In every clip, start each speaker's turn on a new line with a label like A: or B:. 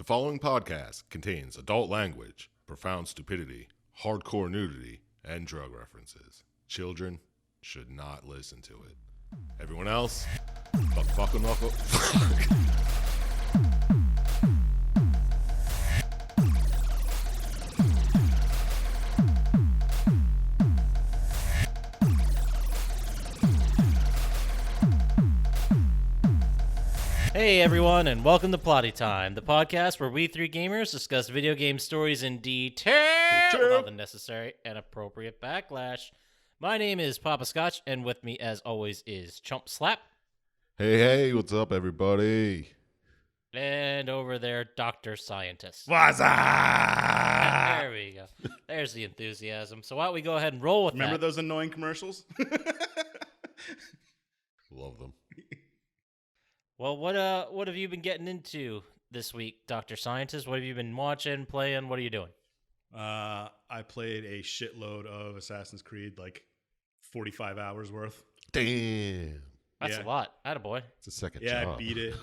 A: following podcast contains adult language, profound stupidity, hardcore nudity, and drug references. Children should not listen to it. Everyone else, fuck.
B: Hey everyone, and welcome to Plotty Time, the podcast where we three gamers discuss video game stories in detail with all the necessary and appropriate backlash. My name is Poppascotch, and with me, as always, is Chump Slap.
A: Hey, what's up, everybody?
B: And over there, Dr. Syintist.
C: What's up?
B: There we go. There's the enthusiasm. So why don't we go ahead and roll with
C: Remember
B: that?
C: those annoying commercials?
A: Love them.
B: Well, what have you been getting into this week, Dr. Syintist? What have you been watching, playing? What are you doing?
C: I played a shitload of Assassin's Creed, like 45 hours worth.
A: Damn.
B: That's
C: Yeah.
B: a lot. Attaboy.
A: It's a second
C: Yeah,
A: job.
C: I beat it.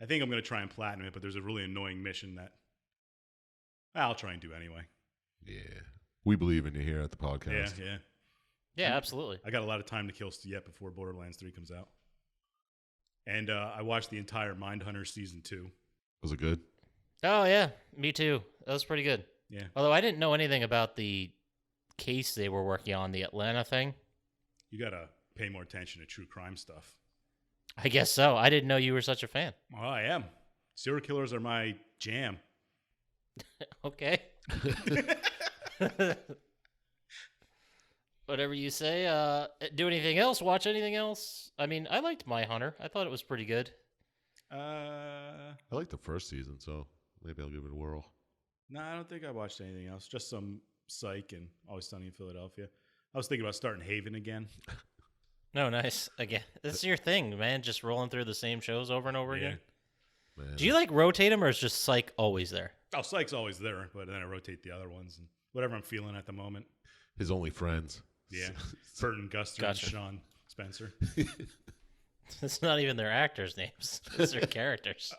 C: I think I'm going to try and platinum it, but there's a really annoying mission that I'll try and do anyway.
A: Yeah. We believe in you here at the podcast.
C: Yeah.
B: Yeah, absolutely.
C: I got a lot of time to kill yet before Borderlands 3 comes out. And I watched the entire Mindhunter Season 2.
A: Was it good?
B: Oh, yeah. Me too. That was pretty good.
C: Yeah.
B: Although I didn't know anything about the case they were working on, the Atlanta thing.
C: You got to pay more attention to true crime stuff.
B: I guess so. I didn't know you were such a fan.
C: Oh, I am. Serial killers are my jam.
B: Okay. Whatever you say. Do anything else? Watch anything else? I mean, I liked My Hunter. I thought it was pretty good.
A: I like the first season, so maybe I'll give it a whirl.
C: No, I don't think I watched anything else. Just some Psych and Always Sunny in Philadelphia. I was thinking about starting Haven again.
B: No, nice. Again, that's your thing, man. Just rolling through the same shows over and over again.
A: Man.
B: Do you like rotate them, or is just Psych always there?
C: Oh, Psych's always there, but then I rotate the other ones and whatever I'm feeling at the moment.
A: His only friends.
C: Yeah, Burton Guster
B: Gotcha.
C: and Sean Spencer.
B: It's not even their actors' names. It's their characters.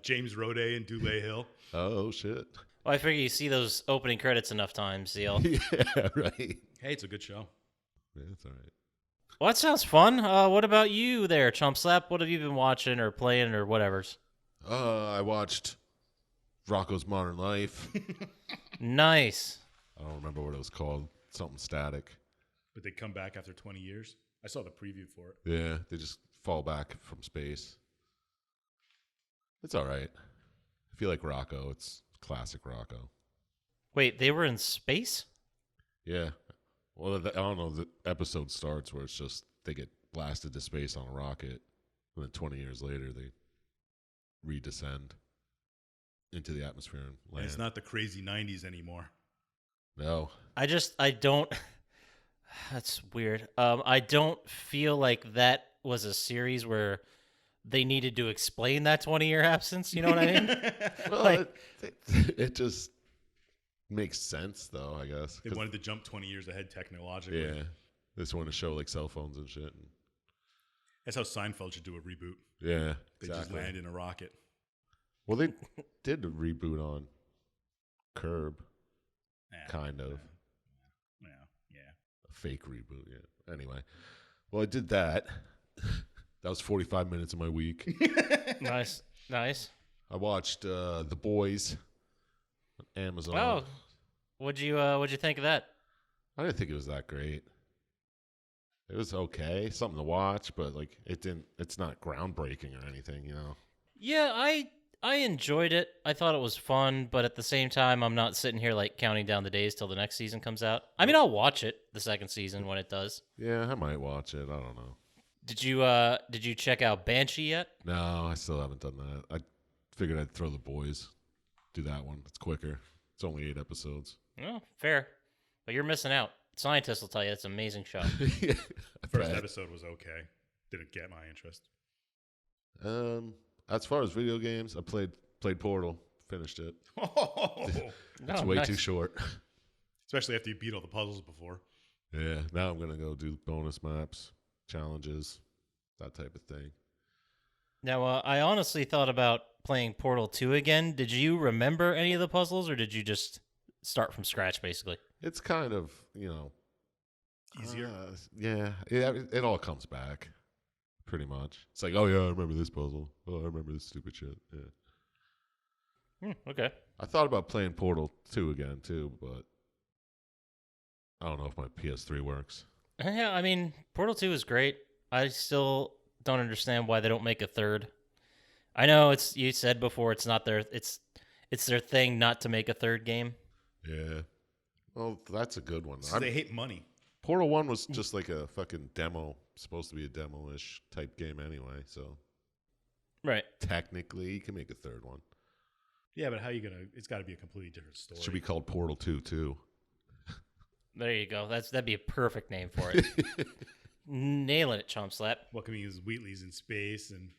C: James Roday and Dule Hill.
A: Oh, shit.
B: Well, I figure you see those opening credits enough times, Zeal.
A: Yeah, right.
C: Hey, it's a good show.
A: Yeah, that's all right.
B: Well, that sounds fun. What about you there, Chump Slap? What have you been watching or playing or whatever's?
A: I watched Rocco's Modern Life.
B: Nice.
A: I don't remember what it was called. Something static.
C: But they come back after 20 years. I saw the preview for it.
A: Yeah, they just fall back from space. It's all right. If you like Rocco, it's classic Rocco.
B: Wait, they were in space?
A: Yeah. Well, I don't know. The episode starts where it's just they get blasted to space on a rocket, and then 20 years later they redescend into the atmosphere and
C: And
A: land.
C: it's not the crazy 90s anymore.
A: No.
B: I don't. That's weird. I don't feel like that was a series where they needed to explain that 20-year absence. You know what I mean?
A: Well,
B: Like-
A: it just makes sense, though, I guess.
C: They
A: 'Cause-
C: wanted to jump 20 years ahead technologically.
A: Yeah. They just want to show like cell phones and shit. And,
C: That's how Seinfeld should do a reboot.
A: yeah.
C: They just land in a rocket.
A: Well, they did a reboot on Curb,
C: Yeah.
A: kind of.
C: Yeah.
A: A fake reboot, yeah. Anyway. Well, I did that. That was 45 minutes of my week.
B: Nice.
A: I watched The Boys on Amazon.
B: Oh, what'd you think of that?
A: I didn't think it was that great. It was okay, something to watch, but like it's not groundbreaking or anything, you know.
B: Yeah, I enjoyed it. I thought it was fun, but at the same time, I'm not sitting here like counting down the days till the next season comes out. I mean, I'll watch it the second season when it does.
A: Yeah, I might watch it. I don't know.
B: Did you check out Banshee yet?
A: No, I still haven't done that. I figured I'd throw The Boys. Do that one. It's quicker. It's only 8 episodes.
B: Oh, fair. But you're missing out. Scientists will tell you it's an amazing show.
A: Yeah,
C: First episode was okay. Didn't get my interest.
A: As far as video games, I played Portal, finished it. It's
B: Oh,
A: way
B: nice.
A: too short.
C: Especially after you beat all the puzzles before.
A: Yeah, now I'm gonna go do bonus maps, challenges, that type of thing.
B: Now, I honestly thought about playing Portal 2 again. Did you remember any of the puzzles, or did you just start from scratch, basically?
A: It's kind of,
C: Easier.
A: Yeah, it all comes back, pretty much. It's like, oh yeah, I remember this puzzle. Oh, I remember this stupid shit. Yeah.
B: Okay.
A: I thought about playing Portal 2 again too, but I don't know if my PS3 works.
B: Yeah, I mean, Portal 2 is great. I still don't understand why they don't make a third. I know you said before it's not their it's their thing not to make a third game.
A: Yeah. Well, that's a good one.
C: They hate money.
A: Portal 1 was just like a fucking demo, supposed to be a demo-ish type game anyway, so
B: Right.
A: technically you can make a third one.
C: Yeah, but how you gonna? It's got to be a completely different story.
A: It should be called Portal 2 too.
B: There you go. That'd be a perfect name for it. Nailing it, Chump Slap.
C: What can we use? Wheatley's in space, and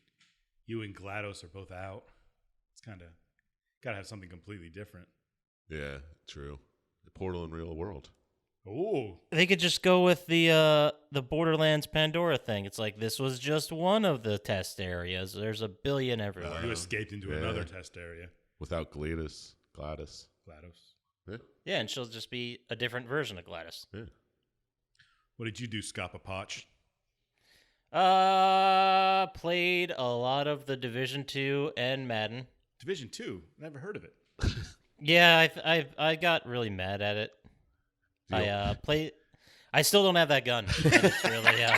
C: you and GLaDOS are both out. It's kind of got to have something completely different.
A: Yeah, true. The Portal in real world.
C: Oh,
B: They could just go with the Borderlands Pandora thing. It's like this was just one of the test areas. There's a billion everywhere.
C: you escaped into another test area.
A: Without Gladys.
C: GLaDOS.
B: Yeah, and she'll just be a different version of GLaDOS.
A: Yeah.
C: What did you do, Poppascotch?
B: Played a lot of the Division 2 and Madden.
C: Division 2. Never heard of it.
B: Yeah, I got really mad at it. I still don't have that gun. And it's really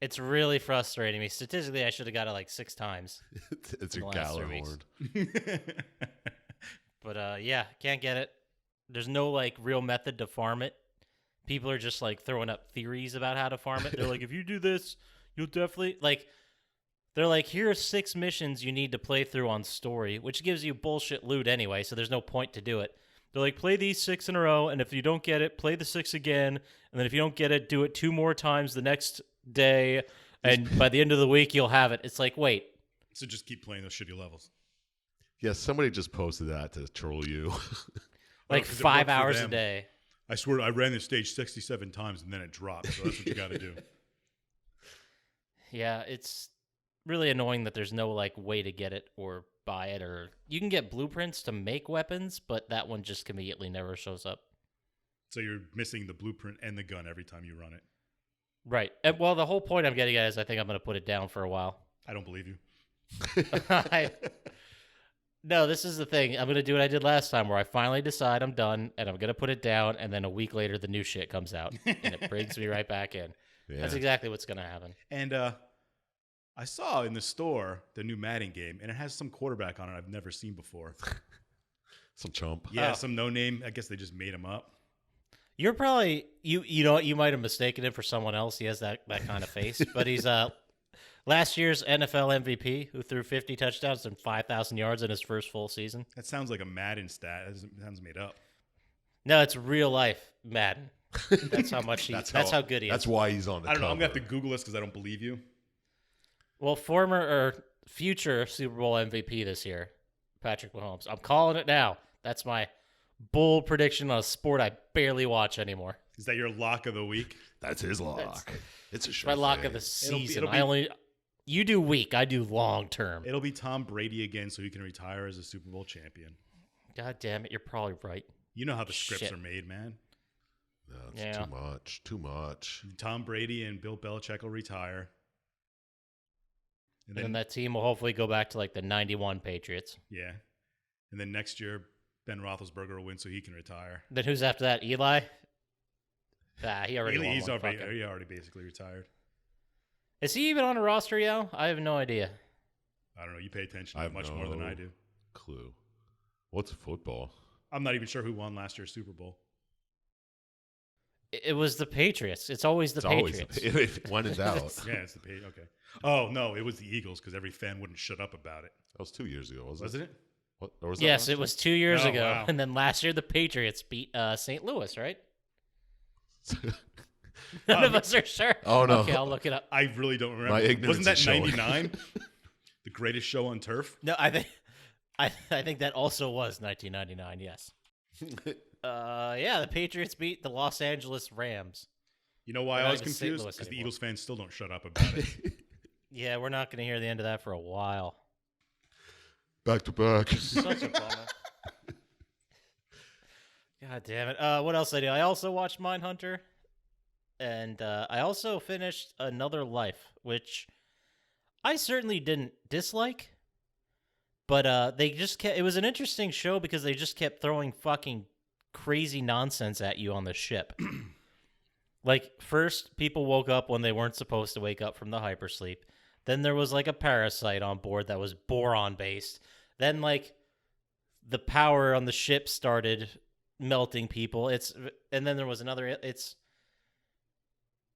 B: it's really frustrating me. Statistically, I should have got it like 6 times.
A: It's
B: in
A: your
B: the last 3
A: Gallahorn.
B: weeks. But yeah, can't get it. There's no like real method to farm it. People are just like throwing up theories about how to farm it. They're like, if you do this, you'll definitely like. They're like, here are 6 missions you need to play through on story, which gives you bullshit loot anyway, so there's no point to do it. They're like, play these 6 in a row, and if you don't get it, play the 6 again, and then if you don't get it, do it 2 more times the next day, and by the end of the week, you'll have it. It's like, wait.
C: So just keep playing those shitty levels.
A: Yeah, somebody just posted that to troll you.
B: Like 5 hours a day.
C: I swear I ran this stage 67 times and then it dropped, so that's what you got to do.
B: Yeah, it's really annoying that there's no like way to get it or buy it, or you can get blueprints to make weapons, but that one just immediately never shows up.
C: So you're missing the blueprint and the gun every time you run it.
B: Right. And, well, the whole point I'm getting at is I think I'm going to put it down for a while.
C: I don't believe you.
B: No, this is the thing. I'm going to do what I did last time where I finally decide I'm done and I'm going to put it down, and then a week later the new shit comes out and it brings me right back in. Yeah. That's exactly what's going to happen.
C: And I saw in the store the new Madden game, and it has some quarterback on it I've never seen before.
A: Some chump.
C: Yeah, some no name. I guess they just made him up.
B: You're probably you might have mistaken him for someone else. He has that kind of face, but he's last year's NFL MVP who threw 50 touchdowns and 5,000 yards in his first full season.
C: That sounds like a Madden stat. It sounds made up.
B: No, it's real life Madden. That's how much that's how good he is.
A: That's why he's on the
C: I don't know. I'm
A: cover.
C: going to have to Google this because I don't believe you.
B: Well, former or future Super Bowl MVP this year, Patrick Mahomes. I'm calling it now. That's my bold prediction on a sport I barely watch anymore.
C: Is that your lock of the week?
A: That's his lock. It's a
B: my lock of the season. You do week. I do long term.
C: It'll be Tom Brady again, so he can retire as a Super Bowl champion.
B: God damn it! You're probably right.
C: You know how the scripts are made, man.
A: No, it's too much. Too much.
C: Tom Brady and Bill Belichick will retire.
B: And then that team will hopefully go back to like the 91 Patriots.
C: Yeah. And then next year, Ben Roethlisberger will win so he can retire.
B: Then who's after that? Eli? He already won.
C: He already basically retired.
B: Is he even on a roster, yo? I have no idea.
C: I don't know. You pay attention to much more than I do.
A: Clue. What's football?
C: I'm not even sure who won last year's Super Bowl.
B: It was the Patriots. It's always the Patriots.
A: When in doubt.
C: Yeah, it's the Patriots. Okay. Oh, no, it was the Eagles because every fan wouldn't shut up about it.
A: That was 2 years ago, wasn't
C: it?
A: What? Or was
B: yes, it was 2 years ago.
C: Wow.
B: And then last year the Patriots beat St. Louis, right? None of us are sure.
A: Oh, no.
B: Okay, I'll look it up.
C: I really don't remember.
A: My ignorance
C: Wasn't that
A: is showing.
C: 99? The greatest show on turf?
B: No, I think that also was 1999, yes. Yeah, the Patriots beat the Los Angeles Rams.
C: You know why I was confused? Because the Eagles fans still don't shut up about it.
B: Yeah, we're not going to hear the end of that for a while.
A: Back to back.
B: Such a bummer. God damn it. What else I do? I also watched Mindhunter, and I also finished Another Life, which I certainly didn't dislike, but they just kept. It was an interesting show because they just kept throwing fucking crazy nonsense at you on the ship. Like, first, people woke up when they weren't supposed to wake up from the hypersleep. Then there was, like, a parasite on board that was boron-based. Then, like, the power on the ship started melting people. And then there was another... It's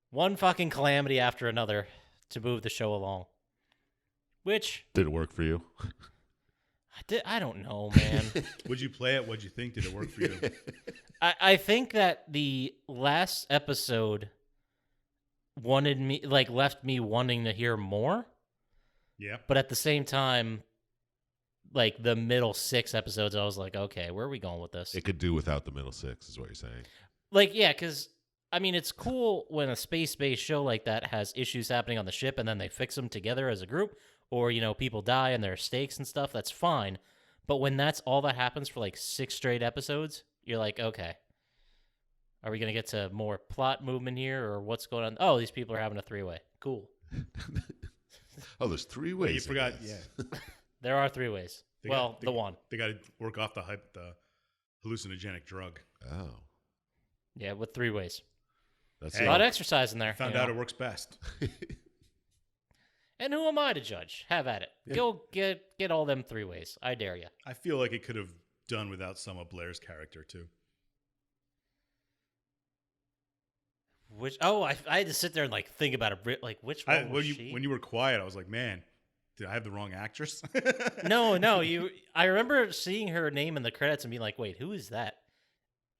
B: one fucking calamity after another to move the show along. Which...
A: Did it work for you?
B: I don't know, man.
C: Would you play it? What'd you think? Did it work for you?
B: I think that the last episode left me wanting to hear more.
C: Yeah.
B: But at the same time, like the middle 6 episodes, I was like, okay, where are we going with this?
A: It could do without the middle 6, is what you're saying.
B: Like, yeah, because, I mean, it's cool when a space-based show like that has issues happening on the ship and then they fix them together as a group, or, you know, people die and there are stakes and stuff, that's fine. But when that's all that happens for like 6 straight episodes, you're like, okay, are we going to get to more plot movement here, or what's going on? Oh, these people are having a 3-way. Cool.
A: Oh, there's 3
C: Wait,
A: ways.
C: you forgot. Yeah.
B: There are 3 ways. The one.
C: They got to work off the hallucinogenic drug.
A: Oh.
B: Yeah, with 3 ways.
A: That's
C: Hey.
B: A lot of exercise in there.
C: Found
B: you know?
C: out it works best.
B: And who am I to judge? Have at it.
A: Yeah.
B: Go get all them 3 ways. I dare you.
C: I feel like it could have done without some of Blair's character too.
B: Which? Oh, I had to sit there and like think about it. Like, which one was she?
C: When you were quiet, I was like, man, did I have the wrong actress?
B: No. I remember seeing her name in the credits and being like, wait, who is that?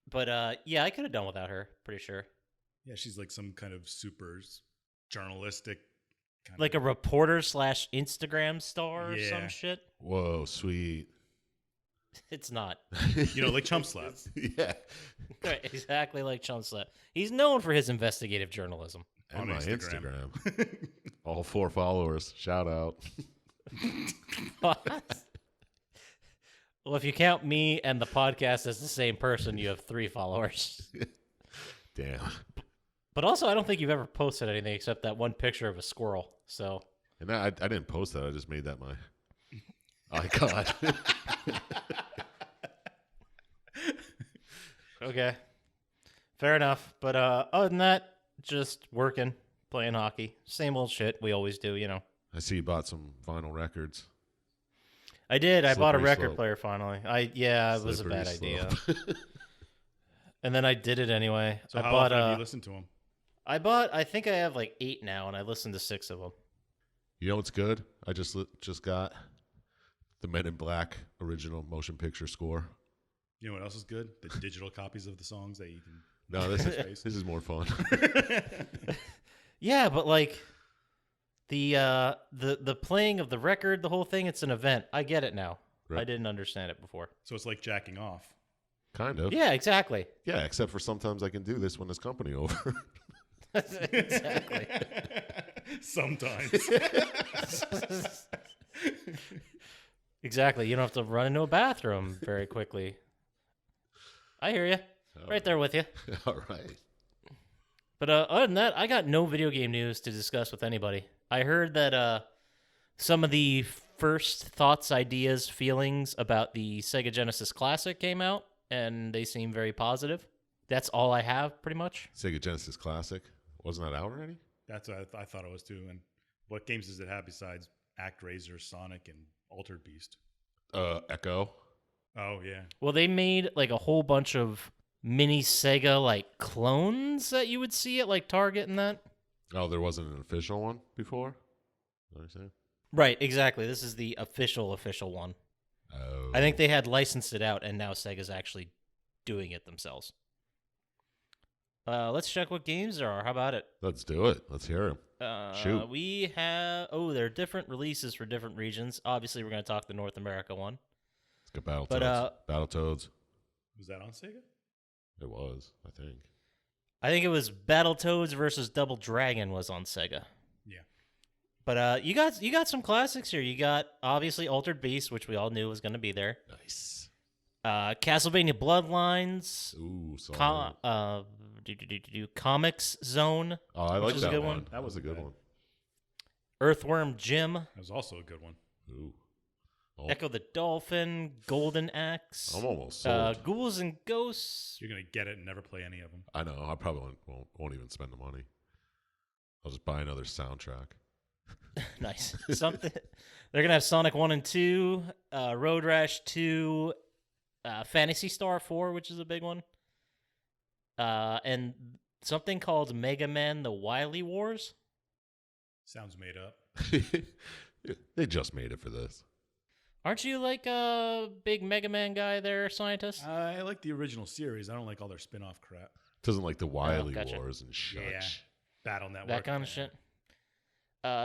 B: But yeah, I could have done without her. Pretty sure.
C: Yeah, she's like some kind of super journalistic. Kind
B: Like a reporter / Instagram star or some
C: Yeah.
B: shit.
A: Whoa, sweet.
B: It's not.
C: like Chump Slap.
A: Yeah.
B: Right, exactly like Chump Slap. He's known for his investigative journalism.
A: And
C: On
A: my
C: Instagram.
A: Instagram. All 4 followers. Shout out.
B: What? Well, if you count me and the podcast as the same person, you have 3 followers.
A: Damn.
B: But also, I don't think you've ever posted anything except that one picture of a squirrel. So,
A: And I didn't post that. I just made that my icon.
B: okay. Fair enough. But other than that, just working, playing hockey. Same old shit we always do, you know.
A: I see you bought some vinyl records.
B: I did. I bought a
A: Slippery
B: record
A: slope.
B: player finally. It was a bad
A: Slippery
B: idea.
A: slope.
B: And then I did it anyway.
C: So
B: I
C: how
B: bought
C: often have you listened to him?
B: I think I have like 8 now, and I listened to 6 of them.
A: You know what's good? I just got the Men in Black original motion picture score.
C: You know what else is good? The digital copies of the songs that you can.
A: No, this is more fun.
B: Yeah, but like the playing of the record, the whole thing, it's an event. I get it now.
A: Right.
B: I didn't understand it before.
C: So it's like jacking off.
A: Kind of.
B: Yeah, exactly.
A: Yeah, except for sometimes I can do this when there's company over.
B: Exactly.
C: Sometimes.
B: Exactly. You don't have to run into a bathroom very quickly. I hear you. Right there with you.
A: All right.
B: But other than that, I got no video game news to discuss with anybody. I heard that some of the first thoughts, ideas, feelings about the Sega Genesis Classic came out, and they seem very positive. That's all I have, pretty much.
A: Sega Genesis Classic. Wasn't that out already?
C: That's what I thought it was too. And what games does it have besides ActRaiser, Sonic, and Altered Beast?
A: Echo.
C: Oh yeah.
B: Well, they made like a whole bunch of mini Sega like clones that you would see at like Target and that.
A: Oh, there wasn't an official one before? Is that what you're saying?
B: Right, exactly. This is the official one.
A: Oh.
B: I think they had licensed it out, and now Sega's actually doing it themselves. Let's check what games there are. How about it?
A: Let's do it. Let's hear them. Shoot.
B: We have... Oh, there are different releases for different regions. Obviously, we're going to talk the North America one.
A: Let's get Battletoads.
B: But,
A: Battletoads.
C: Was that on Sega?
A: It was, I think.
B: I think it was Battletoads versus Double Dragon was on Sega.
C: Yeah.
B: But you got some classics here. You got obviously Altered Beast, which we all knew was going to be there.
A: Nice.
B: Castlevania Bloodlines.
A: Ooh, solid.
B: Comics Zone.
A: Oh, I like
B: was a
A: that
B: good
A: one.
B: one.
A: That was a good one.
B: Earthworm Jim.
C: That was also a good one.
A: Ooh. Oh,
B: Echo the Dolphin. Golden Axe.
A: I'm almost sold.
B: Ghouls and Ghosts.
C: You're gonna get it and never play any of them.
A: I know. I probably won't even spend the money. I'll just buy another soundtrack.
B: Nice. Something. They're gonna have Sonic 1 and 2, Road Rash 2, Phantasy Star 4, which is a big one, and something called Mega Man: The Wily Wars.
C: Sounds made up.
A: They just made it for this.
B: Aren't you like a big Mega Man guy there, Scientist?
C: I like the original series. I don't like all their spin-off crap.
A: Doesn't like the Wily
B: gotcha.
A: Wars and such.
C: Yeah. Battle Network.
B: That kind of shit.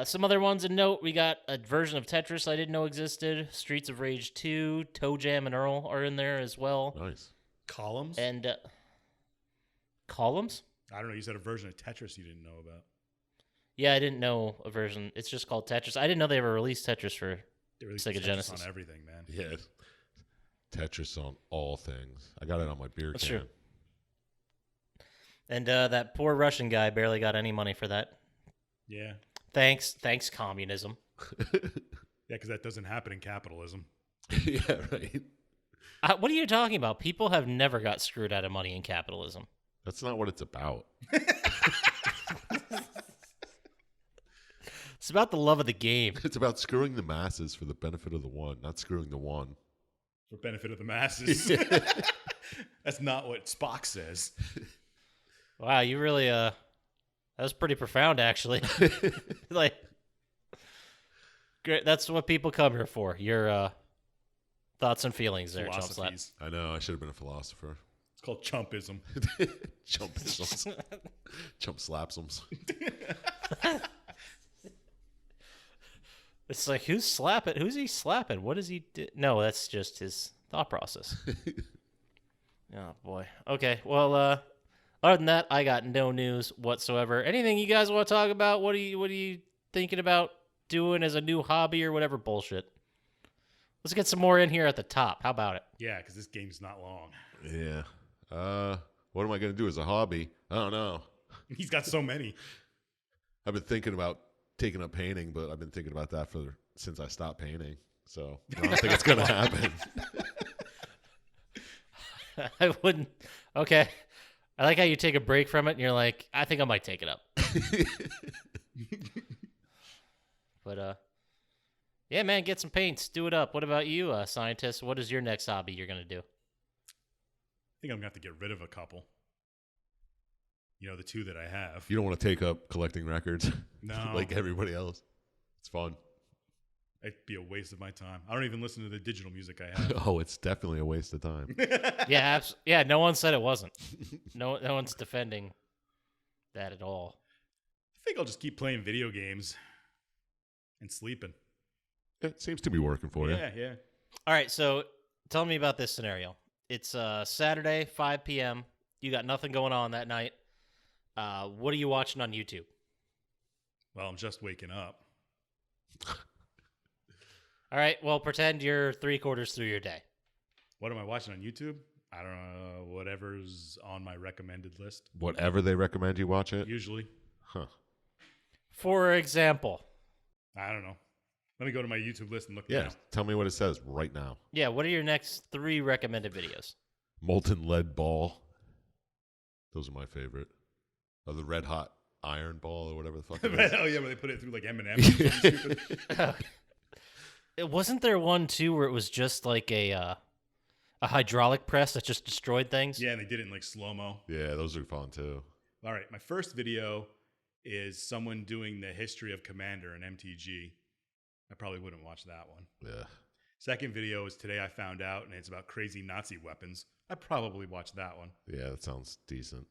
B: Some other ones to note: we got a version of Tetris I didn't know existed. Streets of Rage 2, Toe Jam and Earl are in there as well.
A: Nice.
C: Columns?
B: And columns?
C: I don't know. You said a version of Tetris you didn't know about.
B: Yeah, I didn't know a version. It's just called Tetris. I didn't know they ever released Tetris for
C: They released
B: Sega
C: Tetris
B: Genesis.
C: on everything, man.
A: Yeah. Tetris on all things. I got it on my beer
B: That's
A: can.
B: true. And that poor Russian guy barely got any money for that.
C: Yeah.
B: Thanks, communism.
C: Yeah, because that doesn't happen in capitalism.
A: Yeah, right.
B: What are you talking about? People have never got screwed out of money in capitalism.
A: That's not what it's about.
B: It's about the love of the game.
A: It's about screwing the masses for the benefit of the one, not screwing the one.
C: For benefit of the masses. That's not what Spock says.
B: Wow, you really that was pretty profound, actually. Like, great. That's what people come here for. Your thoughts and feelings there, Chump Slap.
C: Philosophies.
A: I know. I should have been a philosopher.
C: It's called chumpism.
A: Chump slapsums.
B: It's like, who's slapping? Who's he slapping? What does he do? No, that's just his thought process. Oh, boy. Okay, well, other than that, I got no news whatsoever. Anything you guys want to talk about? What are you thinking about doing as a new hobby or whatever bullshit? Let's get some more in here at the top. How about it?
C: Yeah, because this game's not long.
A: Yeah. What am I going to do as a hobby? I don't know.
C: He's got so many.
A: I've been thinking about taking up painting, but I've been thinking about that since I stopped painting. So I don't think it's going to happen.
B: I wouldn't. Okay. I like how you take a break from it and you're like, I think I might take it up. But, yeah, man, get some paints. Do it up. What about you, Scientist? What is your next hobby you're going to do?
C: I think I'm going to have to get rid of a couple. You know, the two that I have.
A: You don't want to take up collecting records
C: No.
A: like everybody else. It's fun.
C: It'd be a waste of my time. I don't even listen to the digital music I have.
A: Oh, it's definitely a waste of time.
B: Yeah, yeah. No one said it wasn't. No one's defending that at all.
C: I think I'll just keep playing video games and sleeping.
A: It seems to be working for you.
C: Yeah.
B: All right, so tell me about this scenario. It's Saturday, 5 p.m. You got nothing going on that night. What are you watching on YouTube?
C: Well, I'm just waking up.
B: All right, well, pretend you're 3/4 through your day.
C: What am I watching on YouTube? I don't know. Whatever's on my recommended list.
A: Whatever they recommend you watch it.
C: Usually.
A: Huh.
B: For example.
C: I don't know. Let me go to my YouTube list and look
A: Yeah.
C: now.
A: Tell me what it says right now.
B: Yeah, what are your next 3 recommended videos?
A: Molten lead ball. Those are my favorite. Oh, the red hot iron ball or whatever the fuck it is.
C: Oh, yeah, where they put it through like M&M's or something stupid.
B: It wasn't there one too where it was just like a hydraulic press that just destroyed things?
C: Yeah, and they did it in like slow-mo.
A: Yeah, those are fun too.
C: All right, my first video is someone doing the history of Commander in MTG. I probably wouldn't watch that one.
A: Yeah.
C: Second video is Today I Found Out, and it's about crazy Nazi weapons. I probably watch that one.
A: Yeah, that sounds decent.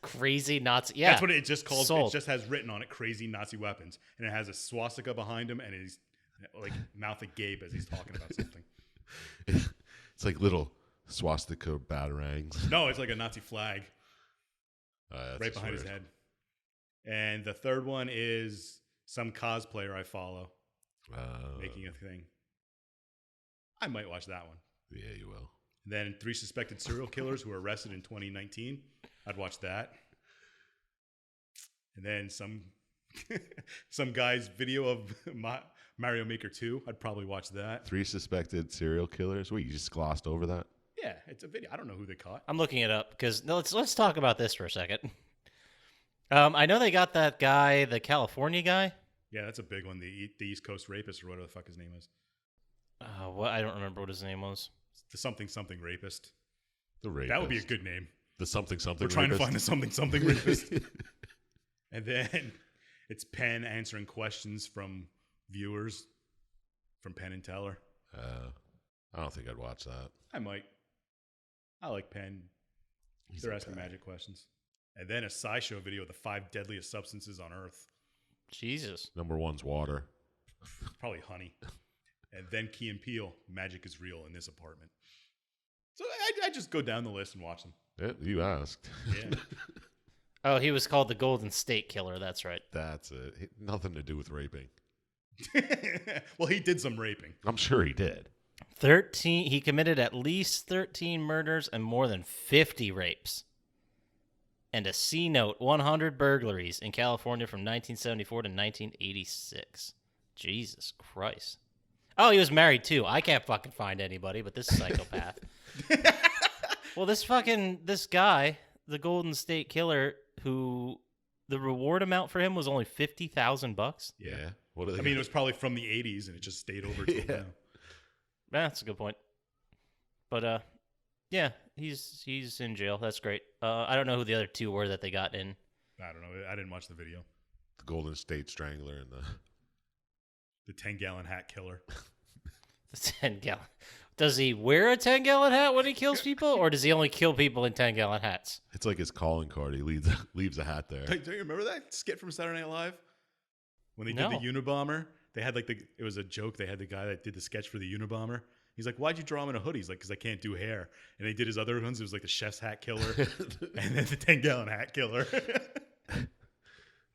B: Crazy Nazi. Yeah.
C: That's what it just called.
B: Sold.
C: It just has written on it crazy Nazi weapons. And it has a swastika behind him, and he's like mouth agape as he's talking about something.
A: It's like little swastika batarangs.
C: No, it's like a Nazi flag
A: That's
C: right
A: just
C: behind his
A: weird.
C: head. And the third one is some cosplayer I follow making a thing. I might watch that one.
A: Yeah, you will.
C: And then 3 suspected serial killers who were arrested in 2019. I'd watch that. And then some guy's video of Mario Maker 2. I'd probably watch that.
A: 3 suspected serial killers. Wait, you just glossed over that?
C: Yeah, it's a video. I don't know who they caught.
B: I'm looking it up because let's talk about this for a second. I know they got that guy, the California guy.
C: Yeah, that's a big one. The East Coast rapist or whatever the fuck his name is.
B: What I don't remember what his name was.
C: The something rapist.
A: The rapist.
C: That would be a good name.
A: The something
C: We're trying to find the something rapist. And then it's Penn answering questions from viewers from Penn and Teller.
A: I don't think I'd watch that.
C: I might. I like Penn. They're asking magic questions. And then a SciShow video of the 5 deadliest substances on Earth.
B: Jesus.
A: Number 1's water.
C: Probably honey. And then Key and Peele, magic is real in this apartment. So I just go down the list and watch them.
A: Yeah, you asked.
C: Yeah.
B: Oh, he was called the Golden State Killer. That's right.
A: That's it. Nothing to do with raping.
C: Well, he did some raping.
A: I'm sure he did.
B: 13. He committed at least 13 murders and more than 50 rapes. And a C note, 100 burglaries in California from 1974 to 1986. Jesus Christ. Oh, he was married too. I can't fucking find anybody but this psychopath. Well, this guy, the Golden State Killer, who the reward amount for him was only $50,000.
A: Yeah. What are they
C: It was probably from the 80s and it just stayed over till now.
B: Yeah, that's a good point. But yeah, he's in jail. That's great. I don't know who the other 2 were that they got in.
C: I don't know. I didn't watch the video.
A: The Golden State Strangler and
C: The 10-gallon hat killer.
B: The 10-gallon. Does he wear a 10-gallon hat when he kills people, or does he only kill people in 10-gallon hats?
A: it's like his calling card. He leaves a hat there.
C: Don't you remember that skit from Saturday Night Live? When they
B: No.
C: did the Unabomber, they had it was a joke. They had the guy that did the sketch for the Unabomber. He's like, "Why'd you draw him in a hoodie?" He's like, "Because I can't do hair." And they did his other ones. It was like the chef's hat killer and then the 10-gallon hat killer.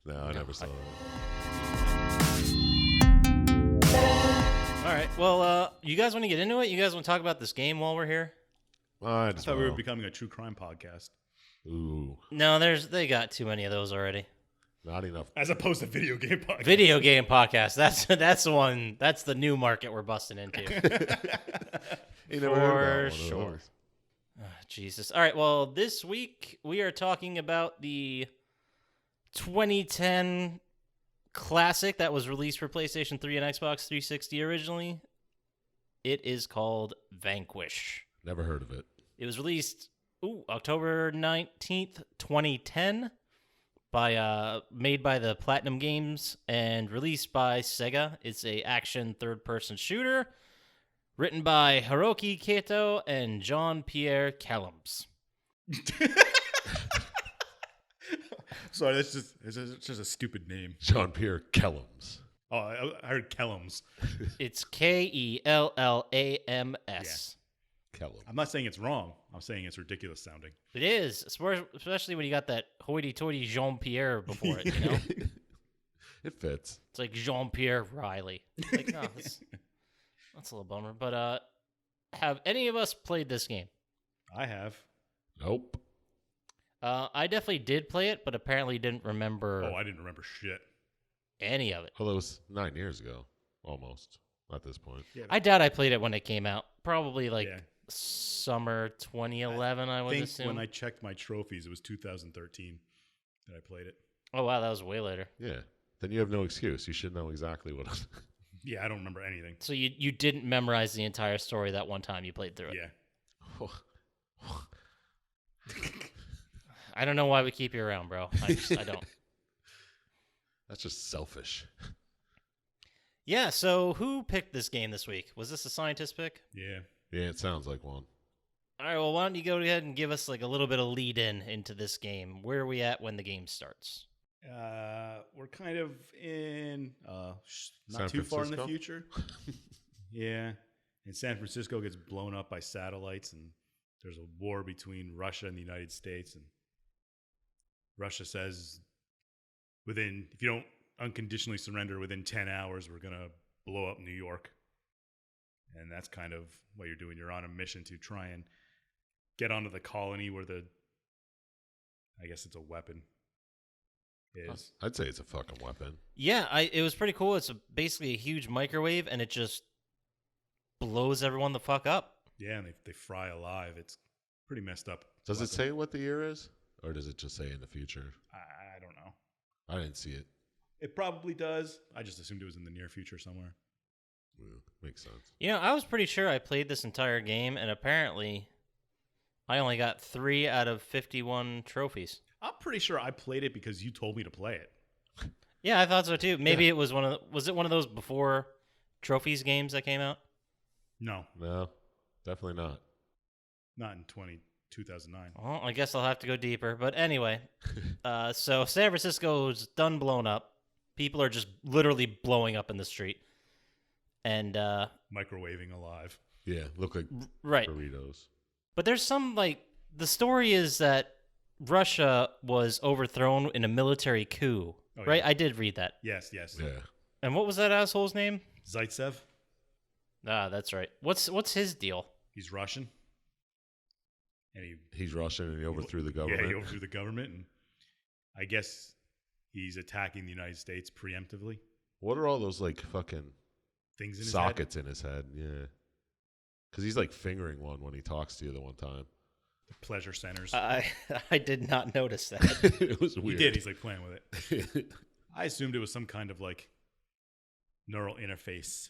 A: No, I never saw that.
B: All right. Well, you guys want to get into it? You guys want to talk about this game while we're here?
C: I thought we were becoming a true crime podcast.
A: Ooh,
B: No, they got too many of those already.
A: not enough.
C: As opposed to video game podcast.
B: Video game podcast. That's the one. That's the new market we're busting into.
A: You never heard
B: For
A: about one of
B: sure.
A: those.
B: Jesus. All right. Well, this week we are talking about the 2010 classic that was released for PlayStation 3 and Xbox 360 originally. It is called Vanquish.
A: Never heard of it.
B: It was released October 19th, 2010 made by the Platinum Games and released by Sega. It's a action third-person shooter written by Hiroki Kato and Jean-Pierre Kellums.
C: Sorry, it's just a stupid name.
A: Jean-Pierre Kellums.
C: Oh, I heard Kellums.
B: It's Kellams.
A: Kellum.
C: I'm not saying it's wrong. I'm saying it's ridiculous sounding.
B: It is, especially when you got that hoity-toity Jean-Pierre before it, you know?
A: It fits.
B: It's like Jean-Pierre Riley. Like, no, that's a little bummer. But have any of us played this game?
C: I have.
A: Nope.
B: I definitely did play it, but apparently didn't remember
C: Oh, I didn't remember shit.
B: any of it.
A: Well, it was 9 years ago, almost, at this point.
C: Yeah,
B: I doubt I played it when it came out. Probably like
C: yeah.
B: summer 2011, I would
C: think
B: assume.
C: when I checked my trophies, it was 2013 that I played it.
B: Oh, wow, that was way later.
A: Yeah. Then you have no excuse. You should know exactly what.
C: Yeah, I don't remember anything.
B: So you didn't memorize the entire story that one time you played through it.
C: Yeah.
B: I don't know why we keep you around, bro. I don't.
A: That's just selfish.
B: Yeah, so who picked this game this week? Was this a Syintist pick?
C: Yeah.
A: Yeah, it sounds like one.
B: All right, well, why don't you go ahead and give us like a little bit of lead in into this game? Where are we at when the game starts?
C: We're kind of in
A: San
C: not too far in the
A: Francisco?
C: future. Yeah. And San Francisco gets blown up by satellites, and there's a war between Russia and the United States. And Russia says, if you don't unconditionally surrender within 10 hours, we're going to blow up New York. And that's kind of what you're doing. You're on a mission to try and get onto the colony where I guess it's a weapon is.
A: I'd say it's a fucking weapon.
B: Yeah, it was pretty cool. It's basically a huge microwave, and it just blows everyone the fuck up.
C: Yeah, and they fry alive. It's pretty messed up.
A: Does
C: weapon.
A: it say what the year is? Or does it just say in the future?
C: I don't know.
A: I didn't see it.
C: It probably does. I just assumed it was in the near future somewhere.
A: Yeah, makes sense.
B: You know, I was pretty sure I played this entire game, and apparently I only got 3 out of 51 trophies.
C: I'm pretty sure I played it because you told me to play it.
B: Yeah, I thought so too. Maybe it was was it one of those before trophies games that came out?
C: No,
A: Definitely not.
C: not in 2009.
B: Well, I guess I'll have to go deeper. But anyway, so San Francisco's done blown up. People are just literally blowing up in the street. And
C: Microwaving alive.
A: Yeah, look like
B: right.
A: burritos.
B: But there's some the story is that Russia was overthrown in a military coup.
C: Oh,
B: right?
C: yeah.
B: I did read that.
C: Yes.
A: Yeah.
B: And what was that asshole's name?
C: Zaitsev.
B: Ah, that's right. What's his deal?
C: He's Russian. And
A: He's Russian and he overthrew the government.
C: Yeah, he overthrew the government. And I guess he's attacking the United States preemptively.
A: What are all those like fucking
C: Things in his
A: sockets in his head? Yeah. Because he's like fingering one when he talks to you the one time.
C: The pleasure centers.
B: I did not notice that.
A: It was
C: He
A: weird.
C: did. He's like playing with it. I assumed it was some kind of like neural interface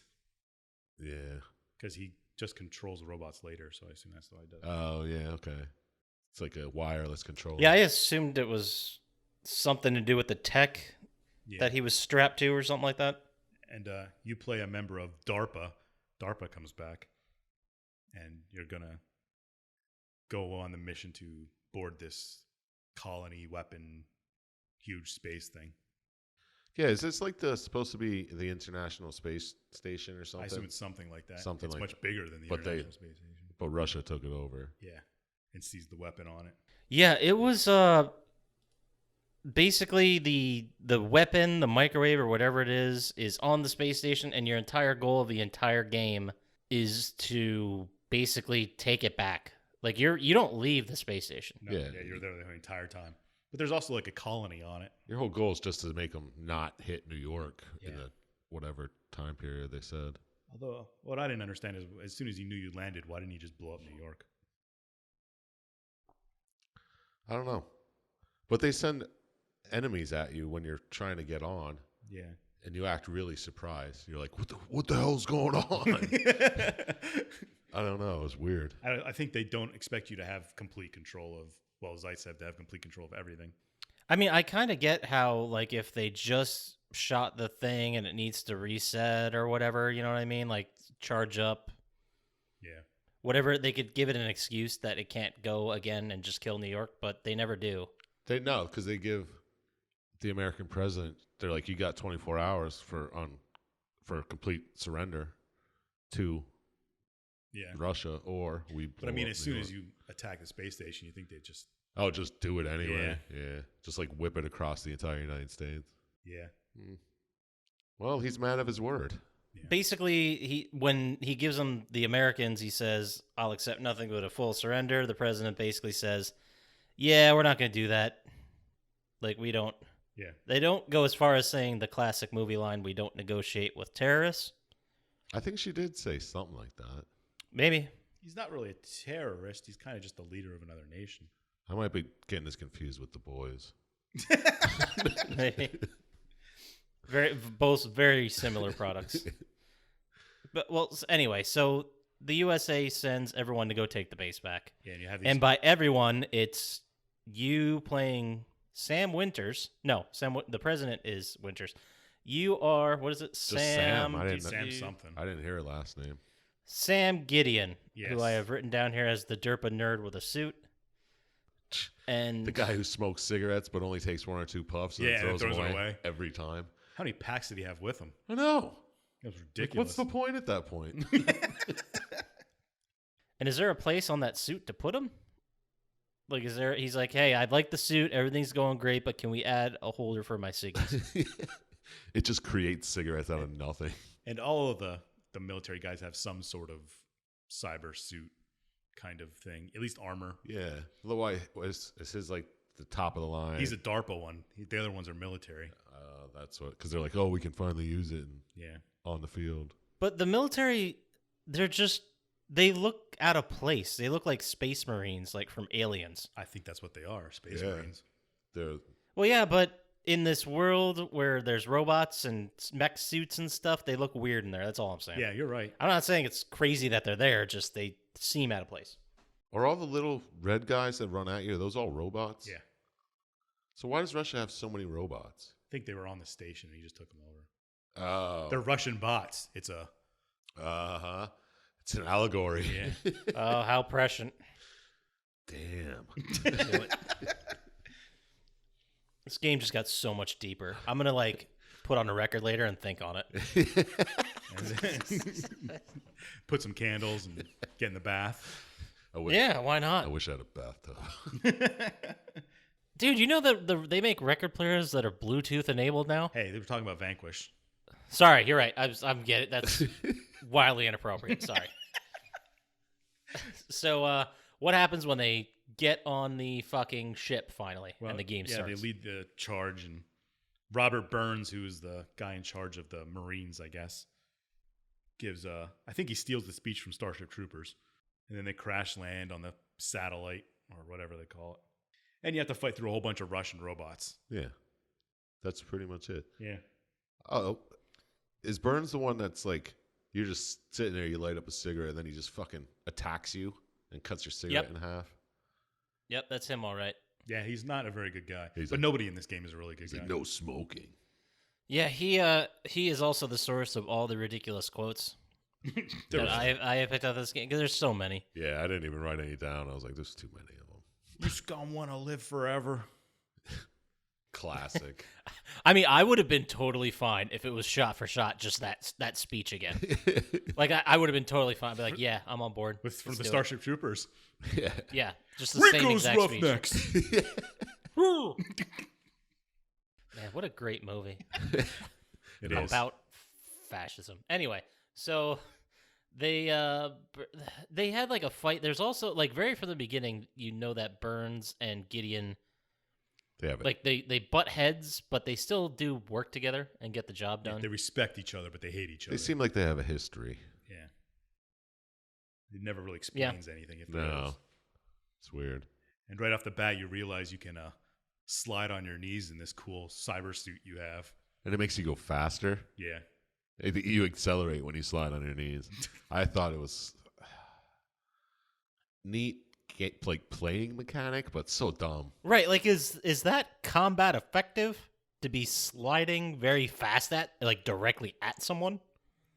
A: Yeah.
C: because he just controls robots later. So I assume that's what he does.
A: Oh, yeah, okay. It's like a wireless controller.
B: Yeah, I assumed it was something to do with the tech
C: Yeah.
B: that he was strapped to or something like that.
C: And you play a member of DARPA. DARPA comes back, and you're gonna go on the mission to board this colony weapon, huge space thing.
A: Yeah, is this like supposed to be the International Space Station or something?
C: I assume it's something like that.
A: Something
C: it's
A: like
C: much
A: that.
C: bigger than the
A: But
C: International Space Station.
A: But Russia took it over.
C: Yeah, and seized the weapon on it.
B: Yeah, it was basically the weapon, the microwave or whatever it is on the space station, and your entire goal of the entire game is to basically take it back. Like you don't leave the space station.
C: No,
A: Yeah.
C: you're there the entire time. But there's also like a colony on it.
A: Your whole goal is just to make them not hit New York in
C: Yeah.
A: the whatever time period they said.
C: Although what I didn't understand is as soon as you knew you landed, why didn't you just blow up New York?
A: I don't know. But they send enemies at you when you're trying to get on,
C: Yeah.
A: and you act really surprised. You're like, what the hell's going on? I don't know. It was weird.
C: I think they don't expect you to have complete control of, Zaitsev to have complete control of everything.
B: I mean, I kind of get how, like, if they just shot the thing and it needs to reset or whatever, you know what I mean? Like, charge up.
C: Yeah.
B: Whatever, they could give it an excuse that it can't go again and just kill New York, but they never do.
A: They know because they give the American president. They're like, you got 24 hours for complete surrender to
C: Yeah.
A: Russia, or we.
C: But I mean,
A: blow
C: as
A: up
C: soon
A: New
C: as
A: York.
C: you attack the space station, you think they just,
A: Just do it anyway. Yeah. Just like whip it across the entire United States.
C: yeah.
A: Well, he's man of his word.
B: Basically, when he gives them the Americans, he says, I'll accept nothing but a full surrender. The president basically says, yeah, we're not going to do that. Like, we don't.
C: Yeah.
B: They don't go as far as saying the classic movie line, we don't negotiate with terrorists.
A: I think she did say something like that.
B: Maybe.
C: He's not really a terrorist. He's kind of just the leader of another nation.
A: I might be getting this confused with the boys.
B: Both very similar products. But anyway, so the USA sends everyone to go take the base back.
C: Yeah, and you have these.
B: And by everyone, it's you playing Sam Winters. No, the president is Winters. You are, what is it?
A: Sam. I didn't.
C: Sam something.
A: I didn't hear her last name.
B: Sam Gideon,
C: Yes.
B: who I have written down here as the Derpa nerd with a suit. And
A: The guy who smokes cigarettes but only takes 1 or 2 puffs and
C: Yeah,
A: then
C: and
A: throws
C: throws
A: them
C: it
A: away
C: away.
A: every time.
C: How many packs did he have with him?
A: I know.
C: That was
A: Like,
C: ridiculous.
A: what's the point at that point?
B: And is there a place on that suit to put him? Like, he's like, hey, I'd like the suit. Everything's going great, but can we add a holder for my ciggies?
A: It just creates cigarettes out of nothing.
C: And all of the military guys have some sort of cyber suit kind of thing, at least armor.
A: Yeah. Is his like the top of the line?
C: He's a DARPA one. The other ones are military.
A: That's what, because they're like, oh, we can finally use it on the field.
B: But the military, they look out of place. They look like space marines, like from Aliens.
C: I think that's what they are, space marines.
B: Well, yeah, but in this world where there's robots and mech suits and stuff, they look weird in there. That's all I'm saying.
C: Yeah, you're right.
B: I'm not saying it's crazy that they're there, just they seem out of place.
A: Are all the little red guys that run at you, are those all robots?
C: Yeah.
A: So why does Russia have so many robots?
C: I think they were on the station and he just took them over.
A: Oh.
C: They're Russian bots. It's a...
A: Uh-huh. It's an allegory.
C: Yeah.
B: Oh, how prescient.
A: Damn.
B: This game just got so much deeper. I'm going to, put on a record later and think on it.
C: Put some candles and get in the bath.
B: Yeah, why not?
A: I wish I had a bathtub.
B: Dude, you know that they make record players that are Bluetooth enabled now?
C: Hey, they were talking about Vanquish.
B: Sorry, you're right. I'm getting that's wildly inappropriate. Sorry. So, what happens when they get on the fucking ship finally and the game starts?
C: Yeah, they lead the charge, and Robert Burns, who is the guy in charge of the Marines, I guess, gives I think he steals the speech from Starship Troopers, and then they crash land on the satellite or whatever they call it. And you have to fight through a whole bunch of Russian robots.
A: Yeah. That's pretty much it.
C: Yeah.
A: Oh, is Burns the one that's like, you're just sitting there, you light up a cigarette, and then he just fucking attacks you and cuts your cigarette in half?
B: Yep, that's him, all right.
C: Yeah, he's not a very good guy. But nobody in this game is a really good guy.
A: Like, no smoking.
B: Yeah, he is also the source of all the ridiculous quotes that I picked out of this game, because there's so many.
A: Yeah, I didn't even write any down. I was like, there's too many of them.
C: You scum want to live forever.
A: Classic.
B: I mean, I would have been totally fine if it was shot for shot, just that speech again. I would have been totally fine. I'd be like, yeah, I'm on board.
C: From the Starship Troopers.
A: Yeah.
B: Yeah, just the same exact
C: Roughnecks.
B: speech. Man, what a great movie.
C: It is.
B: About fascism. Anyway, so they had a fight. There's also very from the beginning, you know that Burns and Gideon,
A: they have it.
B: They butt heads, but they still do work together and get the job done.
C: They respect each other, but they hate each other.
A: They seem like they have a history.
C: Yeah. It never really explains anything.
A: No. It's weird.
C: And right off the bat, you realize you can slide on your knees in this cool cyber suit you have.
A: And it makes you go faster.
C: Yeah.
A: You accelerate when you slide on your knees. I thought it was neat, playing mechanic, but so dumb.
B: Right, is that combat effective to be sliding very fast directly at someone?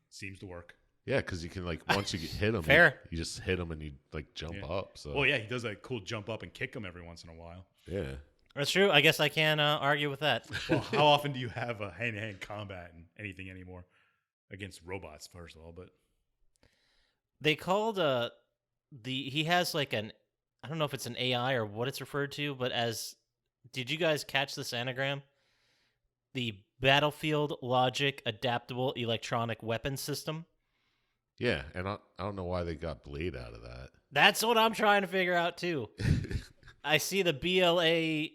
C: Seems to work.
A: Yeah, because you can once you hit them,
B: Fair.
A: You just hit them and you jump up. So.
C: Well, yeah, he does that cool jump up and kick them every once in a while.
A: Yeah.
B: That's true. I guess I can't argue with that.
C: Well, how often do you have a hand-to-hand combat in anything anymore? Against robots, first of all, but
B: they called he has I don't know if it's an AI or what it's referred to, but did you guys catch this anagram? The Battlefield Logic Adaptable Electronic Weapon System.
A: Yeah, and I don't know why they got Blade out of that.
B: That's what I'm trying to figure out too. I see the BLA.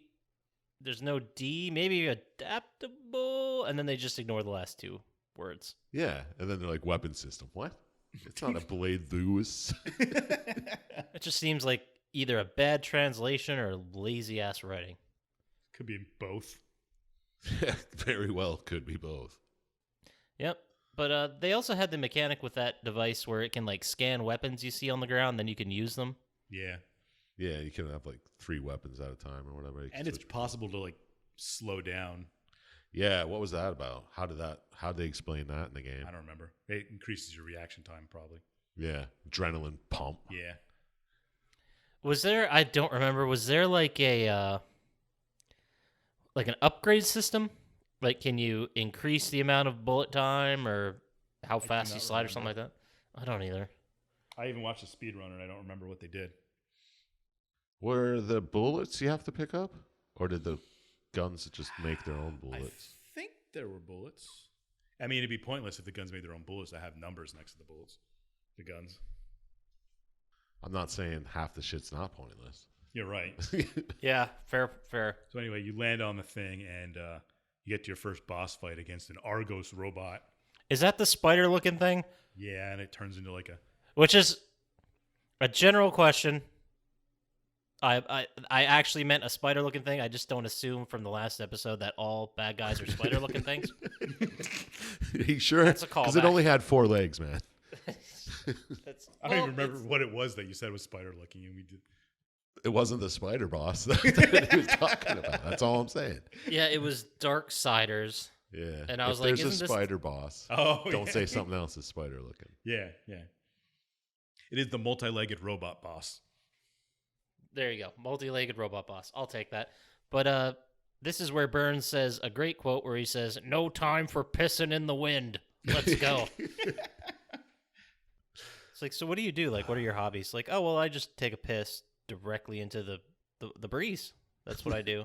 B: There's no D, maybe adaptable, and then they just ignore the last two words.
A: Yeah, and then they're like weapon system. What? It's not a Blade Lewis.
B: It just seems like either a bad translation or lazy ass writing.
C: Could be both.
A: Very well could be both.
B: Yep. But they also had the mechanic with that device where it can scan weapons you see on the ground, then you can use them.
C: Yeah.
A: Yeah, you can have 3 weapons at a time or whatever.
C: And it's possible to slow down.
A: Yeah, what was that about? How'd they explain that in the game?
C: I don't remember. It increases your reaction time probably.
A: Yeah, adrenaline pump.
C: Yeah.
B: Was there, I don't remember, was there an upgrade system? Can you increase the amount of bullet time or how fast you slide or something like that? I don't either.
C: I even watched a speedrun and I don't remember what they did.
A: Were the bullets you have to pick up? Or did the guns just make their own bullets?
C: I think there were bullets. I mean, it'd be pointless if the guns made their own bullets to have numbers next to the bullets. The guns.
A: I'm not saying half the shit's not pointless.
C: You're right.
B: Yeah, fair.
C: So anyway, you land on the thing, and you get to your first boss fight against an Argos robot.
B: Is that the spider-looking thing?
C: Yeah, and it turns into like a...
B: Which is a general question. I actually meant a spider-looking thing. I just don't assume from the last episode that all bad guys are spider-looking things.
A: You sure?
B: That's a
A: Because it
B: callback.
A: only had 4 legs, man.
C: I don't even remember what it was that you said was spider-looking, and we did...
A: It wasn't the spider boss that he was talking about. That's all I'm saying.
B: Yeah, it was Darksiders.
A: Yeah.
B: And I was
A: if
B: like,
A: there's
B: isn't
A: a
B: this-
A: spider boss, don't say something else is spider looking.
C: Yeah. It is the multi-legged robot boss.
B: There you go. Multi-legged robot boss. I'll take that. But this is where Burns says a great quote where he says, "No time for pissing in the wind. Let's go." It's like, so what do you do? Like, what are your hobbies? Like, oh, well, I just take a piss directly into the breeze. That's what I do.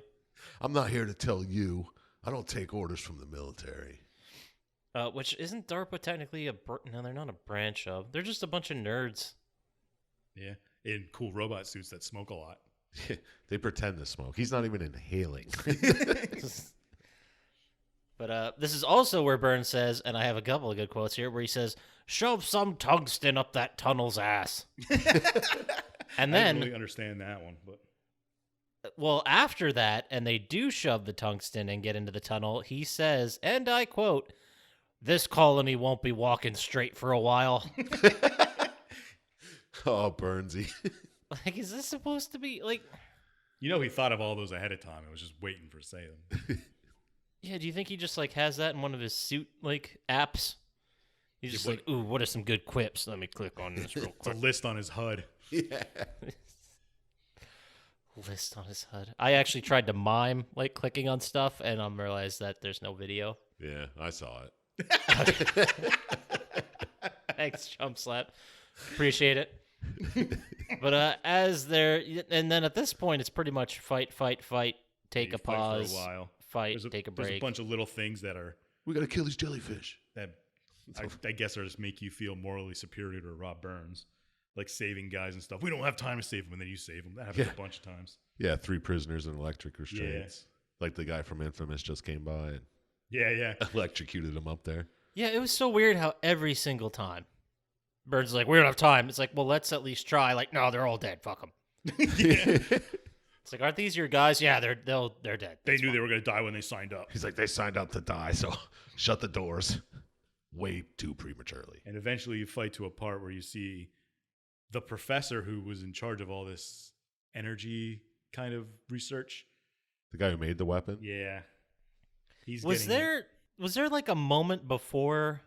A: I'm not here to tell you. I don't take orders from the military.
B: Which isn't DARPA technically no, they're not a branch of. They're just a bunch of nerds.
C: Yeah. In cool robot suits that smoke a lot.
A: They pretend to smoke. He's not even inhaling.
B: But this is also where Burns says, and I have a couple of good quotes here, where he says, "Shove some tungsten up that tunnel's ass." And
C: I
B: then,
C: didn't really understand that one, but
B: well, after that, and they do shove the tungsten and get into the tunnel, he says, and I quote, "This colony won't be walking straight for a while."
A: Oh, Burnsy.
B: Like, is this supposed to be, like...
C: you know he thought of all those ahead of time. I was just waiting for say them.
B: Yeah, do you think he just, like, has that in one of his suit, like, apps? He's just like, ooh, what are some good quips? Let me click on this real
C: It's a
B: quick.
C: list on his HUD.
A: Yeah.
B: List on his HUD. I actually tried to mime, like, clicking on stuff, and I realized that there's no video.
A: Yeah, I saw it.
B: Thanks, Chump Slap. Appreciate it. But as they're... And then at this point, it's pretty much fight, take
C: You
B: a
C: fight
B: pause,
C: for a while.
B: fight, take a
C: There's
B: break.
C: a bunch of little things that are
A: We got to kill these jellyfish.
C: that I guess are just make you feel morally superior to Rob Burns, like saving guys and stuff. We don't have time to save them, and then you save them. That happens a bunch of times.
A: Yeah, 3 prisoners in electric restraints. Like the guy from Infamous just came by and
C: Yeah.
A: electrocuted him up there.
B: Yeah, it was so weird how every single time Burns is like, we don't have time. It's like, well, let's at least try. Like, no, they're all dead. Fuck them. It's like, aren't these your guys? Yeah, they're dead.
C: They knew they were going to die when they signed up.
A: He's like, they signed up to die, so shut the doors way too prematurely.
C: And eventually you fight to a part where you see the professor who was in charge of all this energy kind of research.
A: The guy who made the weapon?
C: Yeah.
B: Was there like a moment before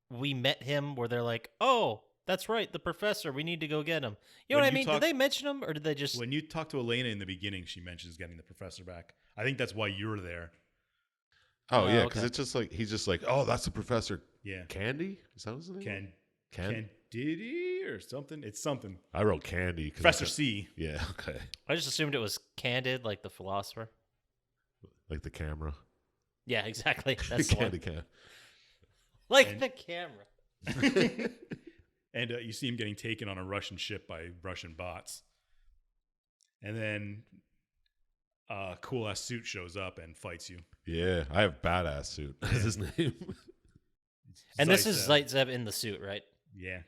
B: we met him where they're like, oh, that's right, the professor, we need to go get him. You know
C: When
B: what I
C: you
B: mean?
C: talk-
B: Did they mention him or did they just...
C: When you talk to Elena in the beginning, she mentions getting the professor back. I think that's why you're there.
A: Oh, yeah,
B: okay.
A: because it's just like, he's just like, oh, that's the Professor
C: Yeah.
A: Candy? Is that his name?
C: Candidi or something? It's something.
A: I wrote Candy. 'cause
C: Professor
A: it's a-
C: C.
A: Yeah, okay.
B: I just assumed it was Candid, like the philosopher.
A: Like the camera.
B: Yeah, exactly. That's the one.
A: Candy can.
B: Like
C: And-
B: the camera.
C: And you see him getting taken on a Russian ship by Russian bots. And then a cool-ass suit shows up and fights you.
A: Yeah, I have Badass Suit as his name.
B: And this is
C: Zaitsev.
B: Zaitsev in the suit, right?
C: Yeah,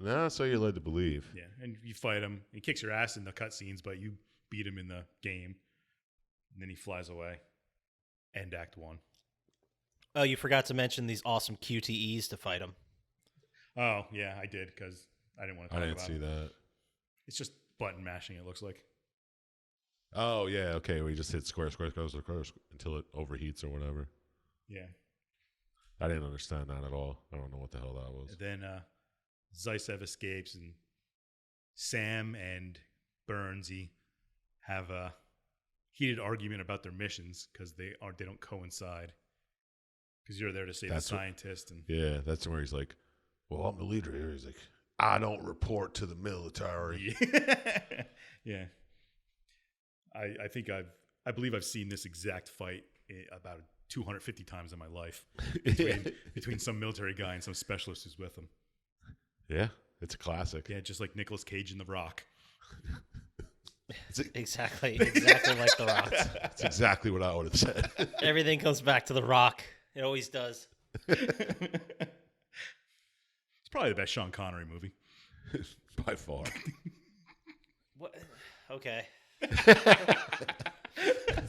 A: Nah, so you're led to believe.
C: yeah. And you fight him. He kicks your ass in the cutscenes, but you beat him in the game. And then he flies away. End Act 1.
B: Oh, you forgot to mention these awesome QTEs to fight him.
C: Oh, yeah, I did, because I didn't want to
A: I
C: talk
A: didn't
C: about
A: see
C: it.
A: that.
C: It's just button mashing, it looks like.
A: Oh, yeah, okay. We just hit square until it overheats or whatever.
C: Yeah.
A: I didn't understand that at all. I don't know what the hell that was.
C: And then Zaitsev escapes, and Sam and Burnsy have a heated argument about their missions because they don't coincide. Because you're there to save the scientist, and
A: Yeah, that's where he's like, well, I'm the leader here. He's like, I don't report to the military.
C: yeah. I think I believe I've seen this exact fight about 250 times in my life between some military guy and some specialist who's with him.
A: Yeah, it's a classic.
C: Yeah, just like Nicolas Cage in The Rock.
B: Exactly like The Rock.
A: That's exactly what I would have said.
B: Everything comes back to The Rock. It always does.
C: It's probably the best Sean Connery movie.
A: By far.
B: What? Okay.
A: It's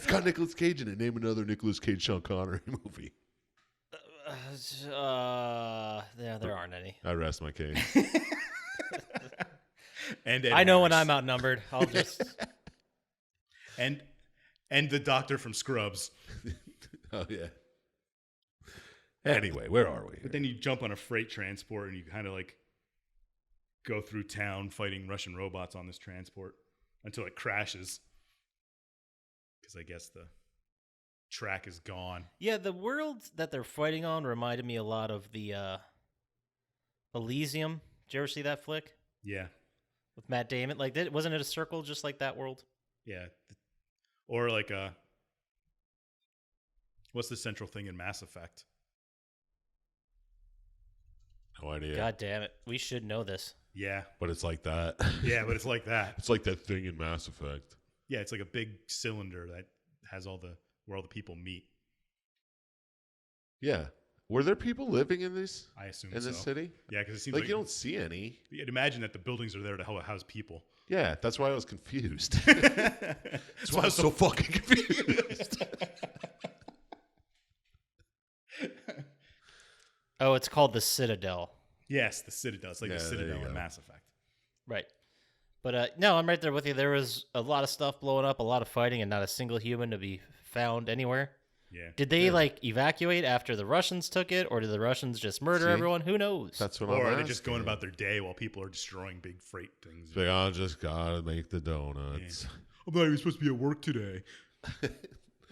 A: got Nicolas Cage in it. Name another Nicolas Cage Sean Connery movie.
B: Yeah, there aren't any.
A: I rest my case.
C: And Ed
B: I know when
C: Harris.
B: I'm outnumbered. I'll just.
C: and the doctor from Scrubs.
A: Oh yeah. Anyway, where are we?
C: But then you jump on a freight transport and you kind of like go through town fighting Russian robots on this transport until it crashes. Because I guess the track is gone.
B: Yeah, the world that they're fighting on reminded me a lot of the Elysium. Did you ever see that flick
C: Yeah.
B: with Matt Damon? Like, wasn't it a circle just like that world?
C: Yeah. Or like what's the central thing in Mass Effect?
A: No idea.
B: God damn it. We should know this.
C: Yeah.
A: But it's like that.
C: Yeah, but it's like that.
A: It's like that thing in Mass Effect.
C: Yeah, it's like a big cylinder that has where all the people meet.
A: Yeah. Were there people living in this?
C: I assume
A: in this
C: so.
A: city?
C: Yeah, because it seems
A: Like
C: like
A: you don't see any.
C: you'd imagine that the buildings are there to house people.
A: Yeah, that's why I was confused.
C: That's
A: why I was so fucking confused.
B: Oh, it's called the Citadel.
C: Yes, the Citadel. It's like
A: Yeah,
C: the
A: there
C: Citadel
A: you
C: in
A: go.
C: Mass Effect.
B: Right. But no, I'm right there with you. There was a lot of stuff blowing up, a lot of fighting, and not a single human to be found anywhere.
C: Yeah.
B: Did they like evacuate after the Russians took it, or did the Russians just murder
A: See?
B: everyone? Who knows?
A: That's what
C: Or
A: I'm
C: are they just
A: asking.
C: going about their day while people are destroying big freight things?
A: It's like, I just gotta make the donuts.
C: I'm not even supposed to be at work today.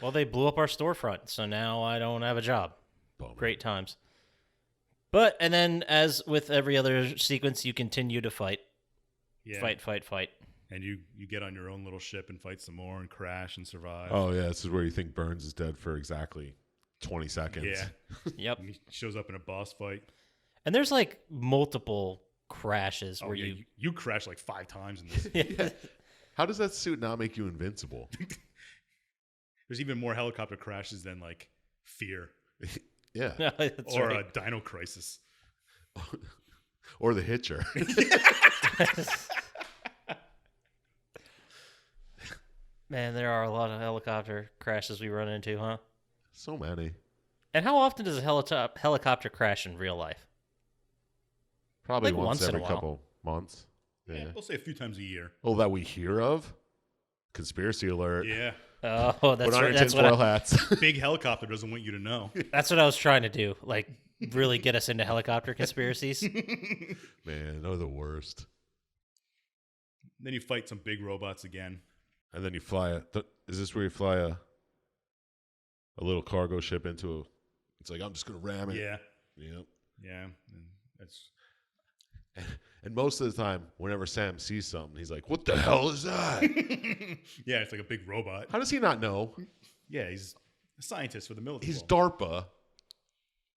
B: Well, they blew up our storefront, so now I don't have a job.
A: Bummer.
B: Great times. But, and then as with every other sequence, you continue to fight.
C: Yeah.
B: Fight.
C: And you get on your own little ship and fight some more and crash and survive.
A: Oh, yeah, this is where you think Burns is dead for exactly 20 seconds.
C: Yeah.
B: Yep.
C: And he shows up in a boss fight.
B: And there's like multiple crashes
C: Oh,
B: where
C: yeah, you crash like 5 times in this.
B: you.
A: How does that suit not make you invincible?
C: There's even more helicopter crashes than like Fear
A: Yeah.
B: No, that's
C: or
B: right.
C: Dino Crisis.
A: Or the Hitcher.
B: Man, there are a lot of helicopter crashes we run into, huh?
A: So many.
B: And how often does a helicopter crash in real life?
A: Probably
B: Like
A: once
B: once in
A: every
B: a while.
A: couple months. Yeah.
C: We'll say a few times a year.
A: Oh, that we hear of? Conspiracy alert.
C: Yeah.
B: Oh, that's
A: Put on
B: right.
A: your
B: That's what,
A: tinfoil hats.
C: Big helicopter doesn't want you to know.
B: that's what I was trying to do. Like, really get us into helicopter conspiracies.
A: Man, they're the worst.
C: Then you fight some big robots again.
A: And then you fly is this where you fly a little cargo ship into a... It's like, I'm just going to ram it.
C: Yeah.
A: Yep.
C: Yeah. And that's
A: And most of the time, whenever Sam sees something, he's like, what the hell is that?
C: yeah, it's like a big robot.
A: How does he not know?
C: Yeah, he's a scientist for the military.
A: He's DARPA.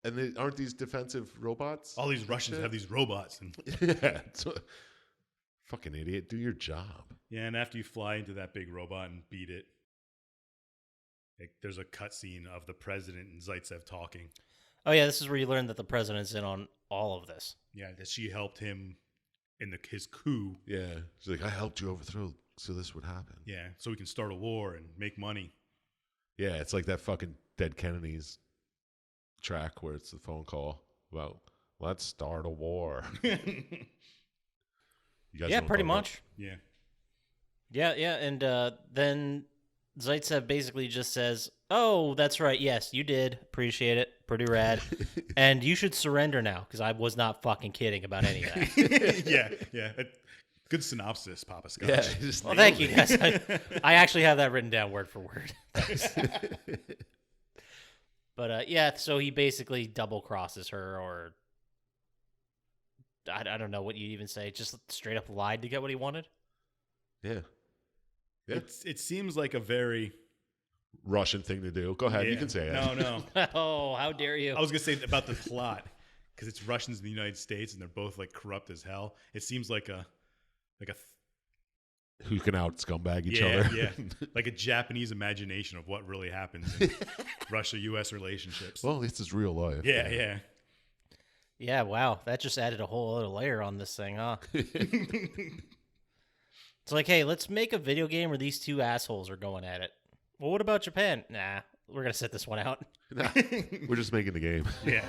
A: And aren't these defensive robots?
C: All these Russians have these robots. And
A: Yeah. Fucking idiot. Do your job.
C: yeah, and after you fly into that big robot and beat it, there's a cutscene of the president and Zaitsev talking.
B: Oh, yeah, this is where you learn that the president's in on all of this.
C: Yeah, that she helped him in his coup.
A: Yeah. She's like, I helped you overthrow so this would happen.
C: Yeah, so we can start a war and make money.
A: Yeah, it's like that fucking Dead Kennedys track where it's the phone call about, let's start a war. You guys
B: Yeah,
A: know what
B: pretty
A: I'm talking
B: much.
C: Yeah.
B: Yeah, and then Zaitsev basically just says, oh, that's right, yes, you did. Appreciate it. Pretty rad. And you should surrender now, because I was not fucking kidding about any of that.
C: yeah. Good synopsis, Poppascotch.
A: about? Yeah. Just
B: Well,
A: nailed
B: thank you,
A: it.
B: guys. I actually have that written down word for word. But yeah, so he basically double crosses her, or I don't know what you even say. Just straight up lied to get what he wanted.
A: Yeah. Yeah.
C: It seems like a very
A: Russian thing to do. Go ahead, you can say it.
C: No.
B: Oh, how dare you?
C: I was gonna say about the plot because it's Russians in the United States and they're both like corrupt as hell. It seems like a
A: Who can out scumbag each
C: yeah,
A: other?
C: yeah, like a Japanese imagination of what really happens in Russia-U.S. relationships.
A: Well, this is real life.
C: Yeah.
B: Yeah, wow. That just added a whole other layer on this thing, huh? It's like, hey, let's make a video game where these two assholes are going at it. Well, what about Japan? Nah, we're going to sit this one out.
A: Nah, we're just making the game.
C: Yeah.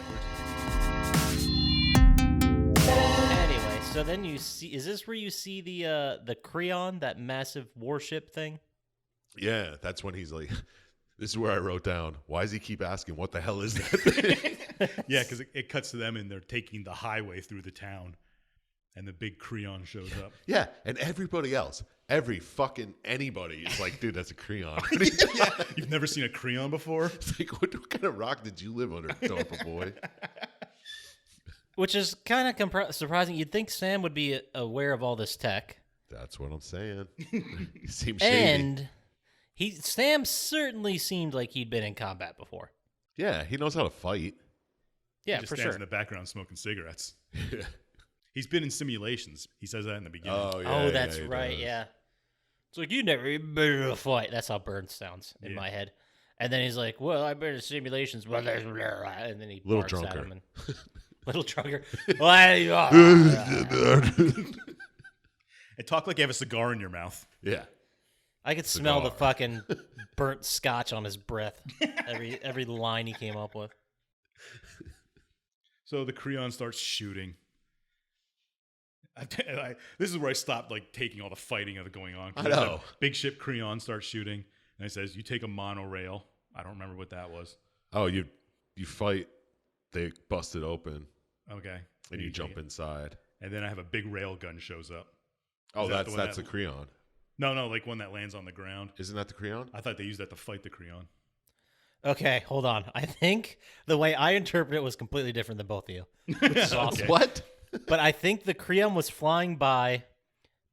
B: Anyway, so then you see, is this where you see the Creon, that massive warship thing?
A: Yeah, that's when he's like, this is where I wrote down, why does he keep asking, what the hell is that thing?
C: Yeah, because it cuts to them and they're taking the highway through the town, and the big Creon shows up.
A: Yeah, and everybody else, every fucking anybody is like, dude, that's a Creon.
C: Yeah, you've never seen a Creon before?
A: It's like, what kind of rock did you live under, Dorpa boy?
B: Which is kind of surprising. You'd think Sam would be aware of all this tech.
A: That's what I'm saying. He seems shady.
B: And Sam certainly seemed like he'd been in combat before.
A: Yeah, he knows how to fight.
B: Yeah,
C: He just
B: for
C: stands
B: sure.
C: in the background smoking cigarettes.
A: Yeah.
C: He's been in simulations. He says that in the beginning.
B: Oh, that's
A: he
B: right.
A: does.
B: Yeah. It's like, you never even been in a fight. That's how Burns sounds in my head. And then he's like, well, I've been in simulations. And then he
A: Little
B: barks at
A: drunker.
B: him. And, little drunker.
C: And talk like you have a cigar in your mouth.
A: Yeah.
B: I could smell the
A: Cigar.
B: fucking burnt scotch on his breath. Every line he came up with.
C: So the Creon starts shooting. This is where I stopped like taking all the fighting of it going on.
A: I know.
C: Big ship Creon starts shooting, and it says, "You take a monorail." I don't remember what that was.
A: Oh, you fight, they bust it open,
C: Okay,
A: and you
C: take
A: jump
C: it.
A: inside.
C: And then I have a big rail gun shows up.
A: Oh,
C: Is that the one
A: that's
C: that-
A: the Creon.
C: No, like one that lands on the ground.
A: Isn't that the Creon?
C: I thought they used that to fight the Creon.
B: Okay, hold on. I think the way I interpret it was completely different than both of you. Which is awesome.
A: What?
B: But I think the Creon was flying by,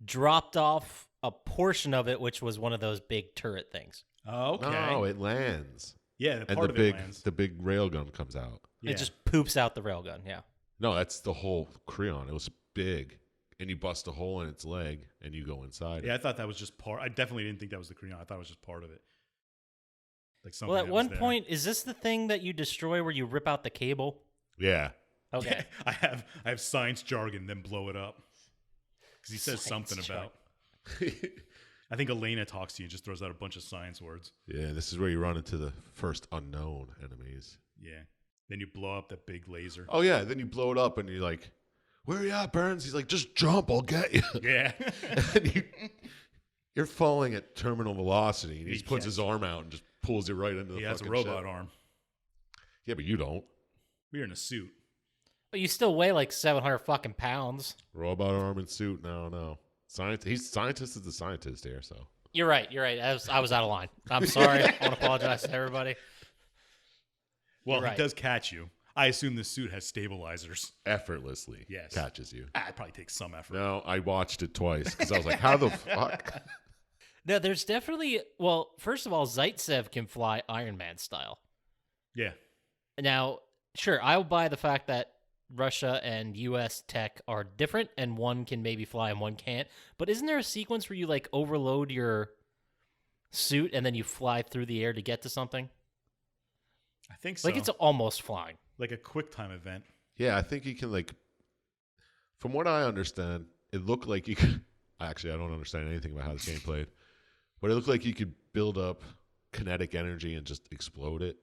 B: dropped off a portion of it, which was one of those big turret things.
C: Oh, okay.
A: No, it lands.
C: Yeah, the
A: And
C: part
A: the
C: of
A: big
C: it lands.
A: the big railgun comes out.
C: Yeah.
B: It just poops out the railgun, yeah.
A: No, that's the whole Creon. It was big. And you bust a hole in its leg and you go inside.
C: Yeah, I thought that was just part. I definitely didn't think that was the Creon. I thought it was just part of it. Like something.
B: Well, at
C: that
B: one
C: was there.
B: point, is this the thing that you destroy where you rip out the cable?
A: Yeah.
B: Okay.
C: I have science jargon, then blow it up. Because he says
B: Science
C: something
B: jargon.
C: about. I think Elena talks to you and just throws out a bunch of science words.
A: Yeah, this is where you run into the first unknown enemies.
C: Yeah. Then you blow up that big laser.
A: Oh, yeah. Then you blow it up and you're like, where are you at, Burns? He's like, just jump. I'll get you.
C: Yeah.
A: And you're falling at terminal velocity. And he
C: You
A: just puts
C: can't.
A: his arm out and just pulls you right into the
C: He has a
A: fucking
C: robot
A: ship.
C: arm.
A: Yeah, but you don't.
C: We're in a suit.
B: But you still weigh like 700 fucking pounds.
A: Robot arm and suit. No. Scientist is the scientist here, so.
B: You're right. I was out of line. I'm sorry. I want to apologize to everybody.
C: Well,
B: You're right.
C: he does catch you. I assume this suit has stabilizers.
A: Effortlessly
C: Yes.
A: catches you.
C: It probably takes some effort.
A: No, I watched it twice because I was like, how the fuck?
B: No, there's definitely, well, first of all, Zaitsev can fly Iron Man style.
C: Yeah.
B: Now, sure, I'll buy the fact that Russia and US tech are different and one can maybe fly and one can't. But isn't there a sequence where you like overload your suit and then you fly through the air to get to something?
C: I think so.
B: Like it's almost flying.
C: like a quick time event.
A: Yeah, I think you can, like, from what I understand, it looked like you could. Actually, I don't understand anything about how this game played, but it looked like you could build up kinetic energy and just explode it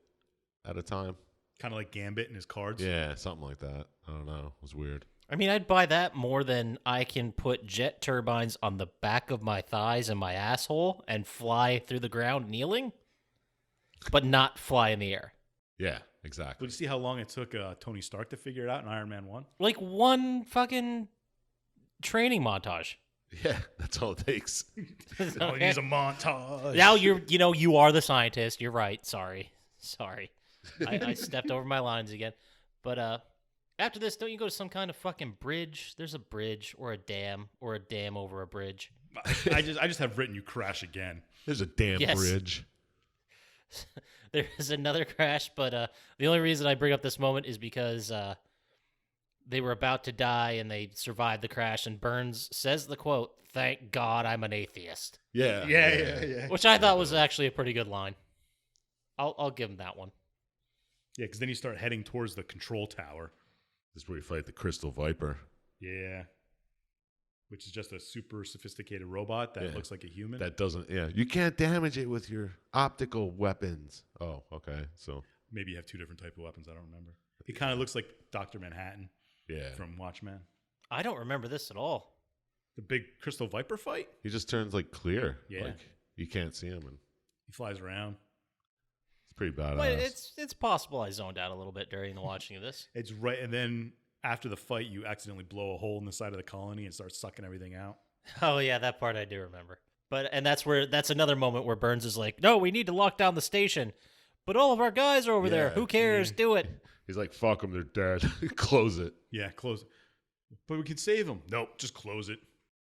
A: at a time.
C: Kind of like Gambit and his cards.
A: Yeah, something like that. I don't know. It was weird.
B: I mean, I'd buy that more than I can put jet turbines on the back of my thighs and my asshole and fly through the ground kneeling, but not fly in the air.
A: Yeah, exactly.
C: But you see how long it took Tony Stark to figure it out in Iron Man 1?
B: Like one fucking training montage.
A: Yeah, that's all it takes.
C: Oh, he needs a montage.
B: Now you are the scientist. You're right. Sorry. I stepped over my lines again. But after this, don't you go to some kind of fucking bridge? There's a bridge or a dam over a bridge.
C: I just have written you crash again.
A: There's a damn
B: Yes.
A: bridge.
B: there is another crash, but the only reason I bring up this moment is because they were about to die and they survived the crash, and Burns says the quote, "Thank God I'm an atheist,"
C: Yeah.
B: which I thought was actually a pretty good line. I'll give him that one.
C: Yeah, because then you start heading towards the control tower.
A: This is where you fight the Crystal Viper.
C: Yeah. Which is just a super sophisticated robot that looks like a human.
A: That doesn't, you can't damage it with your optical weapons. Oh, okay. So
C: Maybe you have two different type of weapons. I don't remember. He kind of looks like Dr. Manhattan from Watchmen.
B: I don't remember this at all.
C: The big Crystal Viper fight?
A: he just turns like clear.
C: Yeah.
A: Like you can't see him, and
C: He flies around.
A: it's pretty badass.
B: But it's possible I zoned out a little bit during the watching of this.
C: It's right, and then after the fight, you accidentally blow a hole in the side of the colony and start sucking everything out.
B: Oh yeah, that part I do remember. And that's another moment where Burns is like, "No, we need to lock down the station." But all of our guys are over there. Who cares?
C: Yeah.
B: Do it.
A: He's like, "Fuck them, they're dead." Close it.
C: Yeah, close it. But we can save them. Nope, just close it.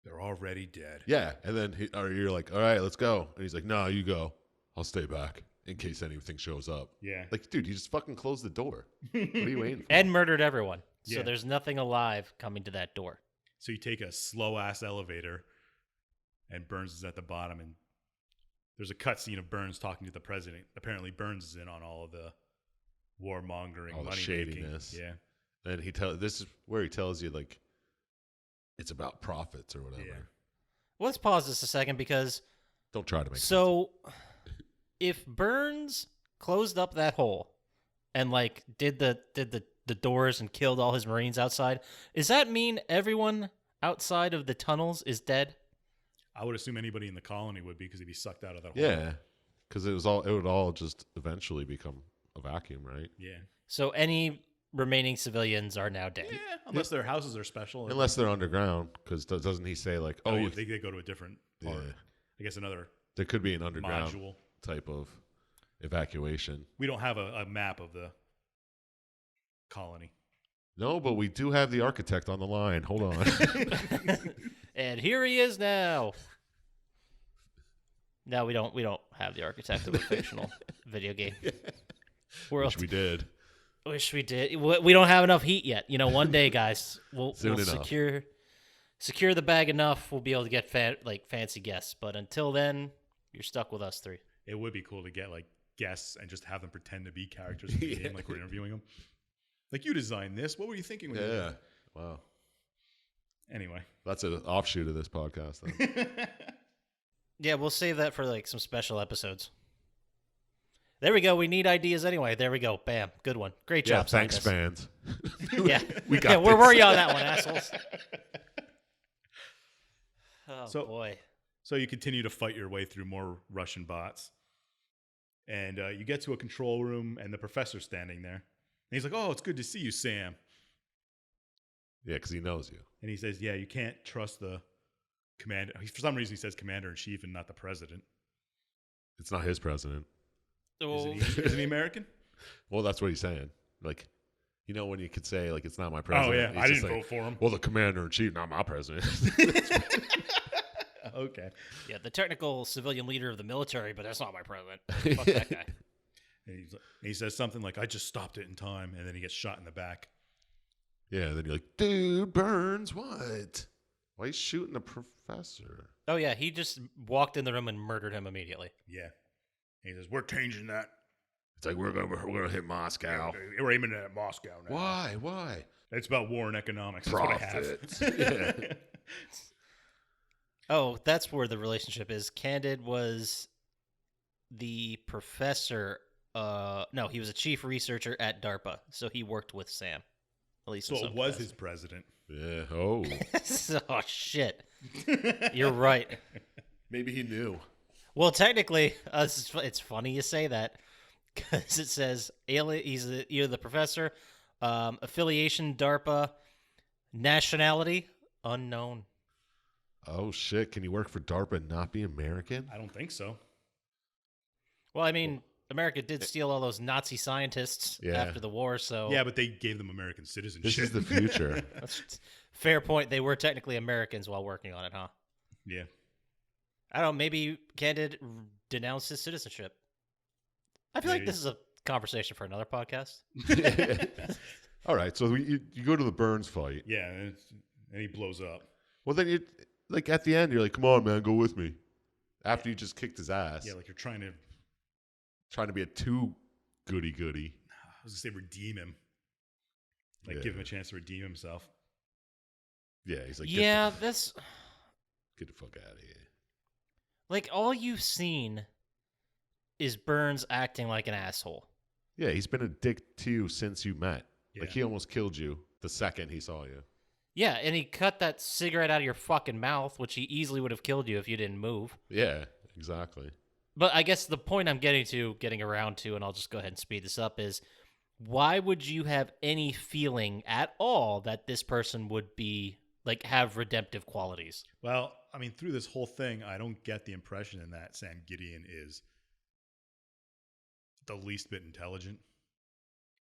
C: They're already dead.
A: Yeah, and then you're like, "All right, let's go," and he's like, "No, you go. I'll stay back in case anything shows up."
C: Yeah.
A: Like, dude, you just fucking closed the door. What are you waiting for?
B: And murdered everyone. So
C: Yeah.
B: there's nothing alive coming to that door.
C: So you take a slow-ass elevator, and Burns is at the bottom, and there's a cutscene of Burns talking to the president. Apparently, Burns is in on all of the warmongering,
A: All the
C: money
A: shadiness.
C: making. Yeah.
A: And this is where he tells you, like, it's about profits or whatever.
C: Yeah.
B: Well, let's pause this a second because
A: Don't try to make
B: so if Burns closed up that hole and like did the doors and killed all his Marines outside, does that mean everyone outside of the tunnels is dead?
C: I would assume anybody in the colony would be because he'd be sucked out of that hole.
A: Yeah, because it would all just eventually become a vacuum, right?
C: Yeah.
B: So any remaining civilians are now dead.
C: Yeah, unless their houses are special.
A: Unless they're underground, because doesn't he say like,
C: Oh,
A: oh,
C: yeah, they go to a different part.
A: yeah,
C: I guess another
A: there could be an underground
C: module.
A: type of evacuation.
C: We don't have a map of the colony.
A: No, but we do have the architect on the line. Hold on.
B: And here he is now. No, we don't have the architect of a fictional video game world.
A: Which we did.
B: Wish we did. We don't have enough heat yet. You know, one day, guys, we'll
A: enough.
B: secure the bag enough. We'll be able to get fancy guests. But until then, you're stuck with us three.
C: It would be cool to get like guests and just have them pretend to be characters in the game, like we're interviewing them. Like, you designed this. What were you thinking? When you
A: Yeah. Wow.
C: Anyway.
A: That's an offshoot of this podcast. Then.
B: Yeah, we'll save that for like some special episodes. There we go. We need ideas anyway. There we go. Bam. Good one. Great
A: Yeah,
B: job,
A: thanks,
B: Syintist.
A: fans.
B: Yeah.
A: We got
B: yeah, where
A: this.
B: were you on that one, assholes? Oh, boy.
C: So you continue to fight your way through more Russian bots. And you get to a control room, and the professor's standing there. And he's like, "Oh, it's good to see you, Sam."
A: Yeah, because he knows you.
C: And he says, "Yeah, you can't trust the commander." For some reason, he says commander-in-chief and not the president.
A: It's not his president.
B: Oh.
C: Isn't he American?
A: Well, that's what he's saying. Like, you know, when you could say, like, it's not my president.
C: Oh, yeah.
A: He's
C: I
A: just
C: didn't
A: like,
C: vote for him.
A: Well, the commander-in-chief, not my president.
C: Okay.
B: Yeah, the technical civilian leader of the military, but that's not my president. Fuck that guy.
C: And he says something like, "I just stopped it in time," and then he gets shot in the back.
A: Yeah, then you're like, dude, Burns, what? Why are you shooting the professor?
B: Oh, yeah, he just walked in the room and murdered him immediately.
C: Yeah. And he says, "We're changing that.
A: It's like, we're gonna hit Moscow.
C: We're aiming at Moscow now."
A: Why?
C: It's about war and economics. That's what I
A: Profits.
C: have.
A: Yeah.
B: Oh, that's where the relationship is. Candid was the professor. No, he was a chief researcher at DARPA, so he worked with Sam. At least
C: So
B: in
C: it
B: some
C: was
B: capacity.
C: his president.
A: Yeah. Oh.
B: Oh, shit. You're right.
A: Maybe he knew.
B: Well, technically, it's funny you say that because it says he's either the professor, affiliation DARPA, nationality unknown.
A: Oh, shit. Can you work for DARPA and not be American?
C: I don't think so.
B: Well, I mean, America did steal all those Nazi scientists
A: Yeah.
B: after the war, so
C: Yeah, but they gave them American citizenship.
A: This is the future.
B: that's fair point. They were technically Americans while working on it, huh?
C: Yeah.
B: I don't know. Maybe Candid denounced his citizenship. I feel like this is a conversation for another podcast.
A: All right, so you go to the Burns fight.
C: Yeah, and he blows up.
A: Well, then you like at the end, you're like, "Come on, man, go with me." After you just kicked his ass.
C: Yeah, like you're trying to
A: be a too goody.
C: I was gonna say redeem him. Like give him a chance to redeem himself.
A: Yeah, he's like,
B: yeah,
A: get the fuck out of here.
B: Like all you've seen is Burns acting like an asshole.
A: Yeah, he's been a dick to you since you met.
C: Yeah.
A: Like he almost killed you the second he saw you.
B: Yeah, and he cut that cigarette out of your fucking mouth, which he easily would have killed you if you didn't move.
A: Yeah, exactly.
B: But I guess the point I'm getting around to, and I'll just go ahead and speed this up, is why would you have any feeling at all that this person would be, like, have redemptive qualities?
C: Well, I mean, through this whole thing, I don't get the impression that Sam Gideon is the least bit intelligent.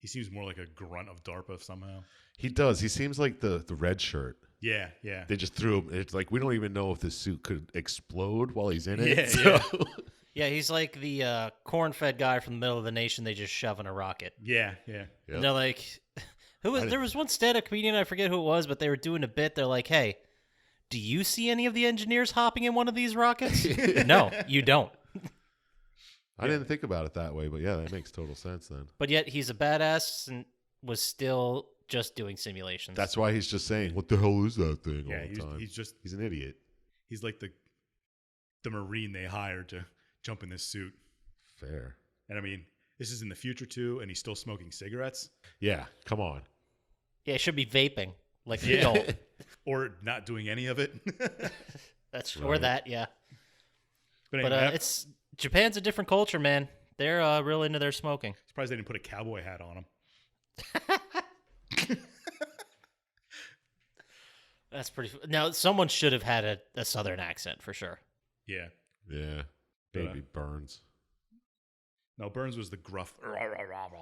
C: He seems more like a grunt of DARPA somehow.
A: He does. He seems like the red shirt.
C: Yeah.
A: They just threw him. It's like we don't even know if this suit could explode while he's in it.
C: Yeah,
A: so.
B: Yeah, he's like the corn-fed guy from the middle of the nation they just shove in a rocket.
C: Yeah.
A: Yep.
B: And they're like, there was one stand-up comedian, I forget who it was, but they were doing a bit. They're like, hey, do you see any of the engineers hopping in one of these rockets? No, you don't.
A: I didn't think about it that way, but yeah, that makes total sense then.
B: But yet he's a badass and was still just doing simulations.
A: That's why he's just saying, "What the hell is that thing?" all the time.
C: He's
A: an idiot.
C: He's like the Marine they hired to jump in this suit.
A: Fair.
C: And I mean, this is in the future too, and he's still smoking cigarettes.
A: Yeah, come on.
B: Yeah, it should be vaping, like an adult.
C: Or not doing any of it.
B: That's
A: right.
B: Or that, yeah.
C: But
B: But
C: anyway,
B: it's Japan's a different culture, man. They're real into their smoking.
C: surprised they didn't put a cowboy hat on him.
B: That's pretty. Now, someone should have had a southern accent for sure.
C: Yeah.
A: Yeah. Baby Burns.
C: No, Burns was the gruff.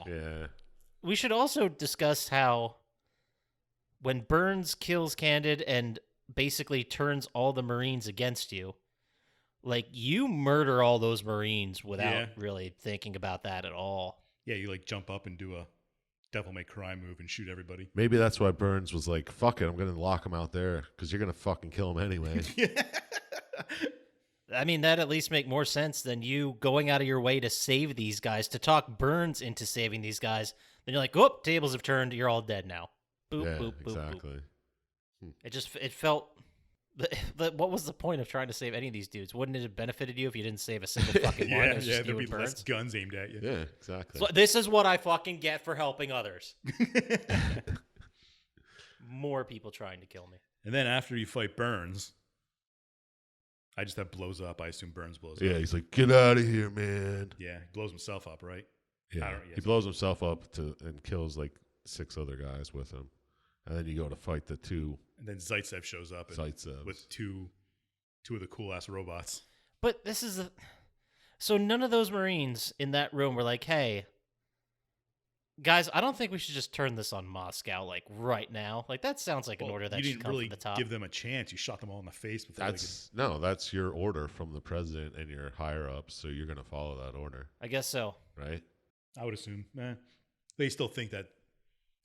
A: Yeah.
B: We should also discuss how when Burns kills Candid and basically turns all the Marines against you, like you murder all those Marines without really thinking about that at all.
C: Yeah, you like jump up and do a Devil May Cry move and shoot everybody.
A: Maybe that's why Burns was like, "Fuck it, I'm gonna lock him out there because you're gonna fucking kill him anyway."
B: I mean, that at least make more sense than you going out of your way to save these guys, to talk Burns into saving these guys. Then you're like, "Oh, tables have turned. You're all dead now." Boop,
A: Yeah,
B: boop, boop,
A: exactly.
B: boop. It felt. What was the point of trying to save any of these dudes? Wouldn't it have benefited you if you didn't save a single fucking one? It was just you
C: there'd be
B: and
C: less
B: Burns?
C: guns aimed at you.
A: Yeah, exactly.
B: So this is what I fucking get for helping others. More people trying to kill me.
C: And then after you fight Burns, I just have blows up. I assume Burns blows up.
A: Yeah, he's like, "Get out of here, man."
C: Yeah, he blows himself up, right?
A: Yeah, he blows himself up and kills like 6 other guys with him. And then you go to fight the 2
C: And then Zaitsev shows up with two of the cool ass robots.
B: But this is so none of those Marines in that room were like, "Hey, guys, I don't think we should just turn this on Moscow like right now." Like that sounds like an order that
C: you
B: should
C: didn't
B: come
C: really
B: from the top.
C: give them a chance. You shot them all in the face before
A: That's your order from the president and your higher ups, so you're gonna follow that order,
B: I guess so.
C: they
A: right?
C: could. I would assume. They still think that.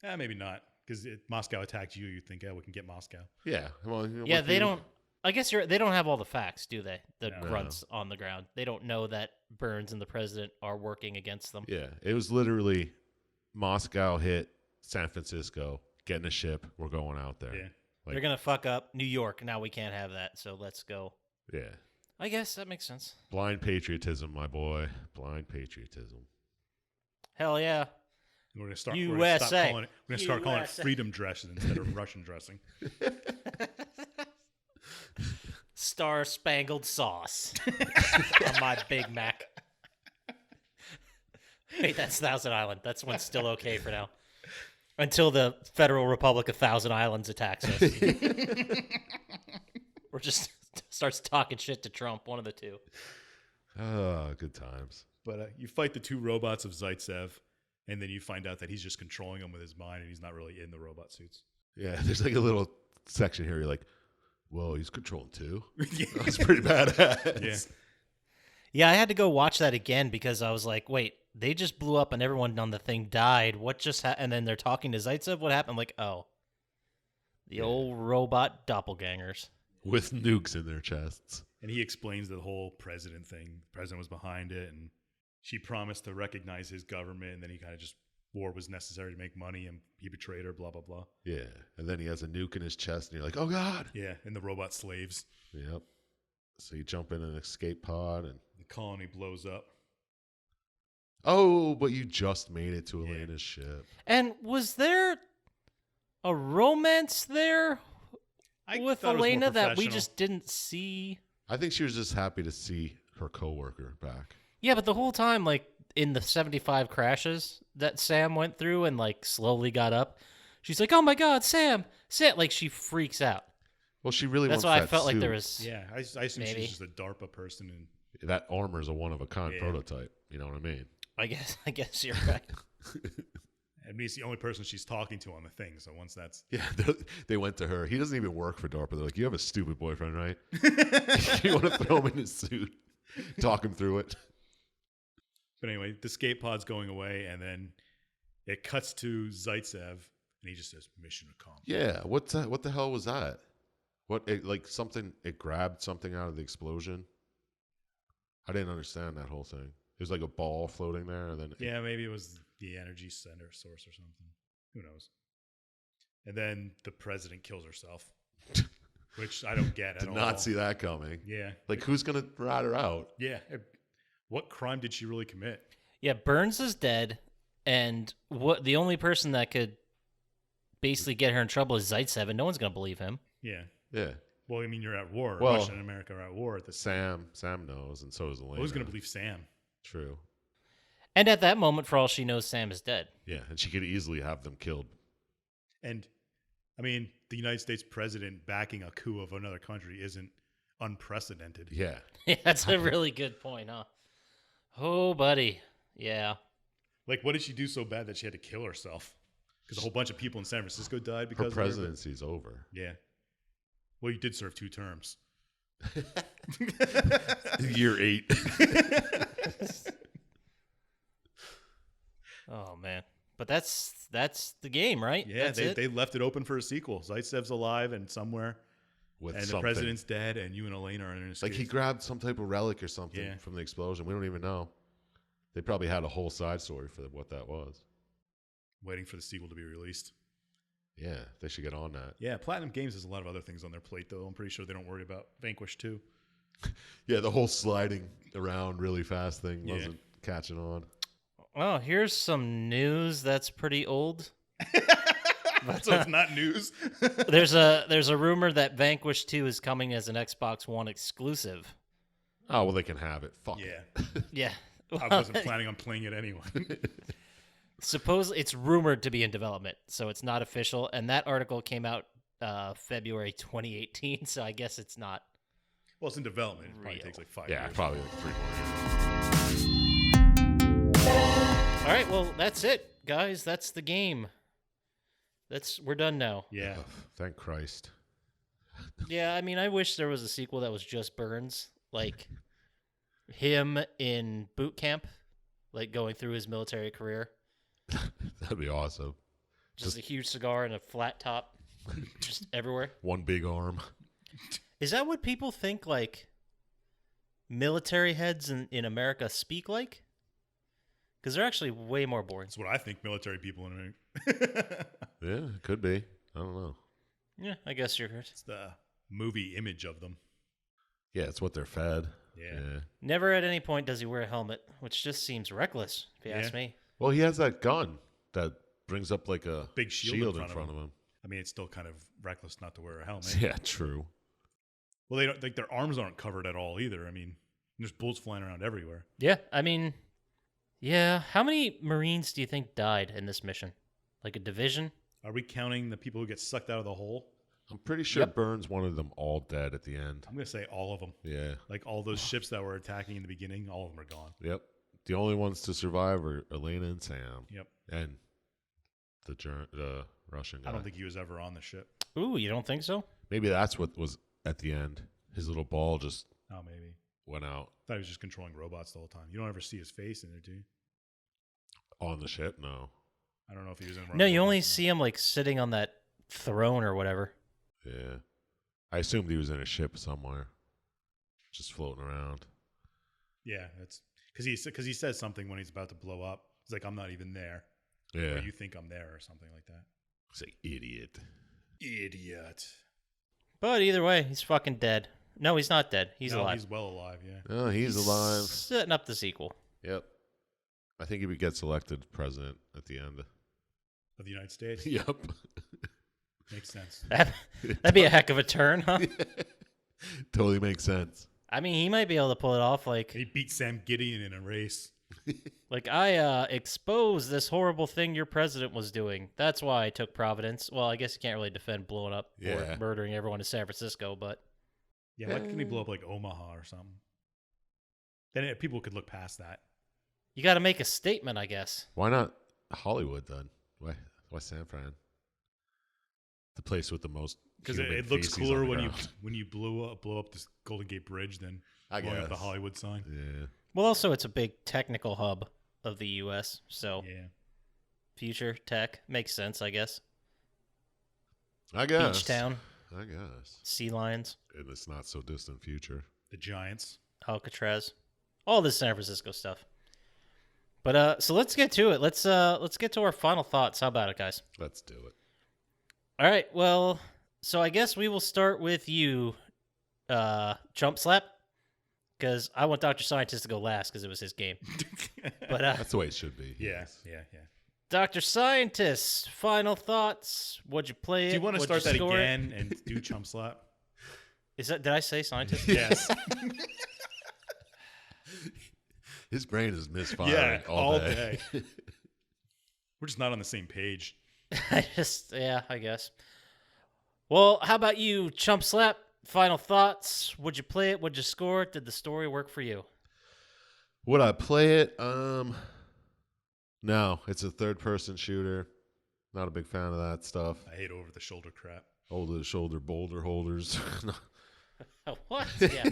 C: Maybe not, because Moscow attacked you. You think, we can get Moscow.
A: Yeah. Well,
B: Yeah, they don't. I guess they don't have all the facts, do they? The
C: No.
B: grunts on the ground. They don't know that Burns and the president are working against them.
A: Yeah, it was literally Moscow hit San Francisco, getting a ship. We're going out there.
C: Yeah.
B: They're gonna fuck up New York. Now we can't have that. So let's go.
A: Yeah.
B: I guess that makes sense.
A: Blind patriotism, my boy. Blind patriotism.
B: Hell yeah.
C: We're gonna start.
B: USA.
C: We're gonna start calling it
B: USA.
C: freedom dressing instead of Russian dressing.
B: Star Spangled Sauce on my Big Mac. Wait, that's Thousand Island. That's one's still okay for now. Until the Federal Republic of Thousand Islands attacks us. Or just starts talking shit to Trump, one of the two.
A: Oh, good times.
C: But you fight the 2 robots of Zaitsev, and then you find out that he's just controlling them with his mind, and he's not really in the robot suits.
A: Yeah, there's like a little section here. You're like, whoa, he's controlling 2? That's pretty badass.
C: Yeah.
B: Yeah, I had to go watch that again because I was like, wait, they just blew up and everyone on the thing died. What just happened? And then they're talking to Zaitsev. What happened? I'm like, oh, the old robot doppelgangers.
A: With nukes in their chests.
C: And he explains the whole president thing. The president was behind it, and she promised to recognize his government, and then he kind of just, war was necessary to make money, and he betrayed her, blah, blah, blah.
A: Yeah. And then he has a nuke in his chest, and you're like, oh, God.
C: Yeah, and the robot slaves.
A: Yep. So you jump in an escape pod, and
C: The colony blows up.
A: oh, but you just made it to Elena's ship.
B: And was there a romance there with
C: thought it was more
B: Elena that we
C: professional.
B: just didn't see?
A: I think she was just happy to see her coworker back.
B: Yeah, but the whole time, like, in the 75 crashes that Sam went through and, like, slowly got up, she's like, oh, my God, Sam, like, she freaks out.
A: Well, she really
B: That's
A: wants
B: why
A: that
B: I felt like
A: suit.
B: there was...
C: Yeah, I assume
B: Maybe.
C: she's just a DARPA person. And
A: That armor is a one-of-a-kind
C: Yeah.
A: prototype. You know what I mean?
B: I guess you're right.
C: I mean, it's the only person she's talking to on the thing. So once that's...
A: Yeah, they went to her. He doesn't even work for DARPA. They're like, you have a stupid boyfriend, right? You want to throw him in his suit, talk him through it.
C: But anyway, the escape pod's going away, and then it cuts to Zaitsev, and he just says, mission accomplished.
A: Yeah, what the hell was that? It grabbed something out of the explosion? I didn't understand that whole thing. There's like a ball floating there, and then
C: Yeah, maybe it was the energy center source or something. Who knows? And then the president kills herself, which I don't get at
A: did
C: all.
A: not see that coming.
C: Yeah.
A: Like, who's gonna rat her out?
C: Yeah. What crime did she really commit?
B: Yeah, Burns is dead, and the only person that could basically get her in trouble is Zaitsev, and no one's going to believe him.
C: Yeah.
A: Yeah,
C: Well, I mean, you're at war.
A: Well,
C: Russia and America are at war at this time.
A: Sam knows, and so is Elena.
C: Who's going to believe Sam?
A: True.
B: And at that moment, for all she knows, Sam is dead.
A: Yeah, and she could easily have them killed.
C: And, I mean, the United States president backing a coup of another country isn't unprecedented.
A: Yeah.
B: Yeah, that's a really good point, huh? Oh, buddy. Yeah.
C: Like, what did she do so bad that she had to kill herself? Because a whole bunch of people in San Francisco died
A: Her
C: because of her.
A: presidency's over.
C: Yeah. Well, you did serve 2 terms.
A: Year 8.
B: Oh, man. But that's the game, right?
C: Yeah,
B: That's it?
C: they left it open for a sequel. Zaitsev's alive and somewhere,
A: With
C: and
A: something.
C: the president's dead, and you and Elena are in an escape.
A: Like, he grabbed some type of relic or something
C: Yeah.
A: from the explosion. We don't even know. They probably had a whole side story for what that was.
C: Waiting for the sequel to be released.
A: Yeah, they should get on that.
C: Yeah, Platinum Games has a lot of other things on their plate, though. I'm pretty sure they don't worry about Vanquish 2.
A: Yeah, the whole sliding around really fast thing
C: Yeah.
A: wasn't catching on.
B: Oh, here's some news that's pretty old.
C: So it's not news.
B: There's a rumor that Vanquish 2 is coming as an Xbox One exclusive.
A: Oh, well, they can have it. Fuck
C: Yeah.
A: it.
B: Yeah.
C: I wasn't planning on playing it anyway.
B: Suppose it's rumored to be in development, so it's not official. And that article came out February 2018, so I guess it's not.
C: Well, it's in development. It probably
B: Real.
C: takes like 5
A: Yeah,
C: years.
A: probably like 3 more
B: All right, well, that's it, guys. That's the game. We're done now.
C: Yeah.
A: years. Ugh, thank Christ.
B: Yeah, I mean, I wish there was a sequel that was just Burns, like him in boot camp, like going through his military career.
A: That'd be awesome.
B: Just a huge cigar and a flat top, just everywhere.
A: One big arm.
B: Is that what people think, like, military heads in America speak like? Because they're actually way more boring.
C: That's what I think military people in
A: Yeah, it could be. I don't know.
B: Yeah, I guess you're right.
C: It's the movie image of them.
A: Yeah, it's what they're fed.
C: Yeah.
B: Never at any point does he wear a helmet, which just seems reckless, if you ask
C: Yeah.
B: me.
A: Well, he has that gun that brings up like a
C: Big shield in
A: in front of him.
C: I mean, it's still kind of reckless not to wear a helmet.
A: Yeah, true.
C: Well, they don't, like, their arms aren't covered at all either. I mean, there's bullets flying around everywhere.
B: Yeah, I mean, yeah. How many Marines do you think died in this mission? Like a division?
C: Are we counting the people who get sucked out of the hole?
A: I'm pretty sure
B: Yep.
A: Burns wanted them all dead at the end.
C: I'm going to say all of them.
A: Yeah.
C: Like all those ships that were attacking in the beginning, all of them are gone.
A: Yep. The only ones to survive are Elena and Sam.
C: Yep.
A: And the Russian guy.
C: I don't think he was ever on the ship.
B: Ooh, you don't think so?
A: Maybe that's what was at the end. His little ball just
C: Oh, maybe.
A: went out.
C: I thought he was just controlling robots the whole time. You don't ever see his face in there, do you?
A: On the ship? No.
C: I don't know if he was in.
B: No, you only see him like sitting on that throne or whatever.
A: Yeah. I assumed he was in a ship somewhere, just floating around.
C: Yeah, that's because he says something when he's about to blow up. He's like, "I'm not even there."
A: Yeah.
C: Or you think I'm there, or something like that.
A: Say idiot.
C: Idiot.
B: But either way, he's fucking dead. No, he's not dead. He's alive.
C: He's well alive. Yeah.
A: Oh, he's alive.
B: Setting up the sequel.
A: Yep. I think he would get elected president at the end.
C: Of the United States.
A: Yep.
C: Makes sense.
B: That'd be a heck of a turn, huh?
A: Totally makes sense.
B: I mean, he might be able to pull it off. Like
C: He beat Sam Gideon in a race.
B: I exposed this horrible thing your president was doing. That's why I took Providence. Well, I guess you can't really defend blowing up or murdering everyone in San Francisco, but
C: Yeah, why couldn't he blow up like Omaha or something? Then people could look past that.
B: you got to make a statement, I guess.
A: Why not Hollywood then? Why San Fran? The place with the most.
C: Because it looks cooler when you blow up this Golden Gate Bridge than blowing up the Hollywood sign.
A: Yeah.
B: Well, also it's a big technical hub of the U.S., so
C: Yeah.
B: future tech makes sense, I guess.
A: I guess.
B: Beach town,
A: I guess.
B: sea lions,
A: In this not so distant future.
C: The Giants.
B: Alcatraz, all this San Francisco stuff. But so let's get to it. Let's get to our final thoughts. How about it, guys?
A: Let's do it.
B: All right. Well, so I guess we will start with you, Chump Slap, because I want Dr. Scientist to go last because it was his game. But
A: That's the way it should be.
C: Yeah.
B: Dr. Scientist, final thoughts. What'd you play it?
C: Do you want to
B: What'd
C: start that
B: score it?
C: again and do Chump Slap?
B: Is that? Did I say Scientist?
C: Yes.
A: His brain is misfiring
C: Yeah,
A: all day.
C: We're just not on the same page.
B: I guess. Well, how about you, Chump Slap? Final thoughts. Would you play it? Would you score it? Did the story work for you?
A: Would I play it? No. It's a third-person shooter. Not a big fan of that stuff.
C: I hate over-the-shoulder crap.
A: Over-the-shoulder boulder holders.
B: What? Yeah.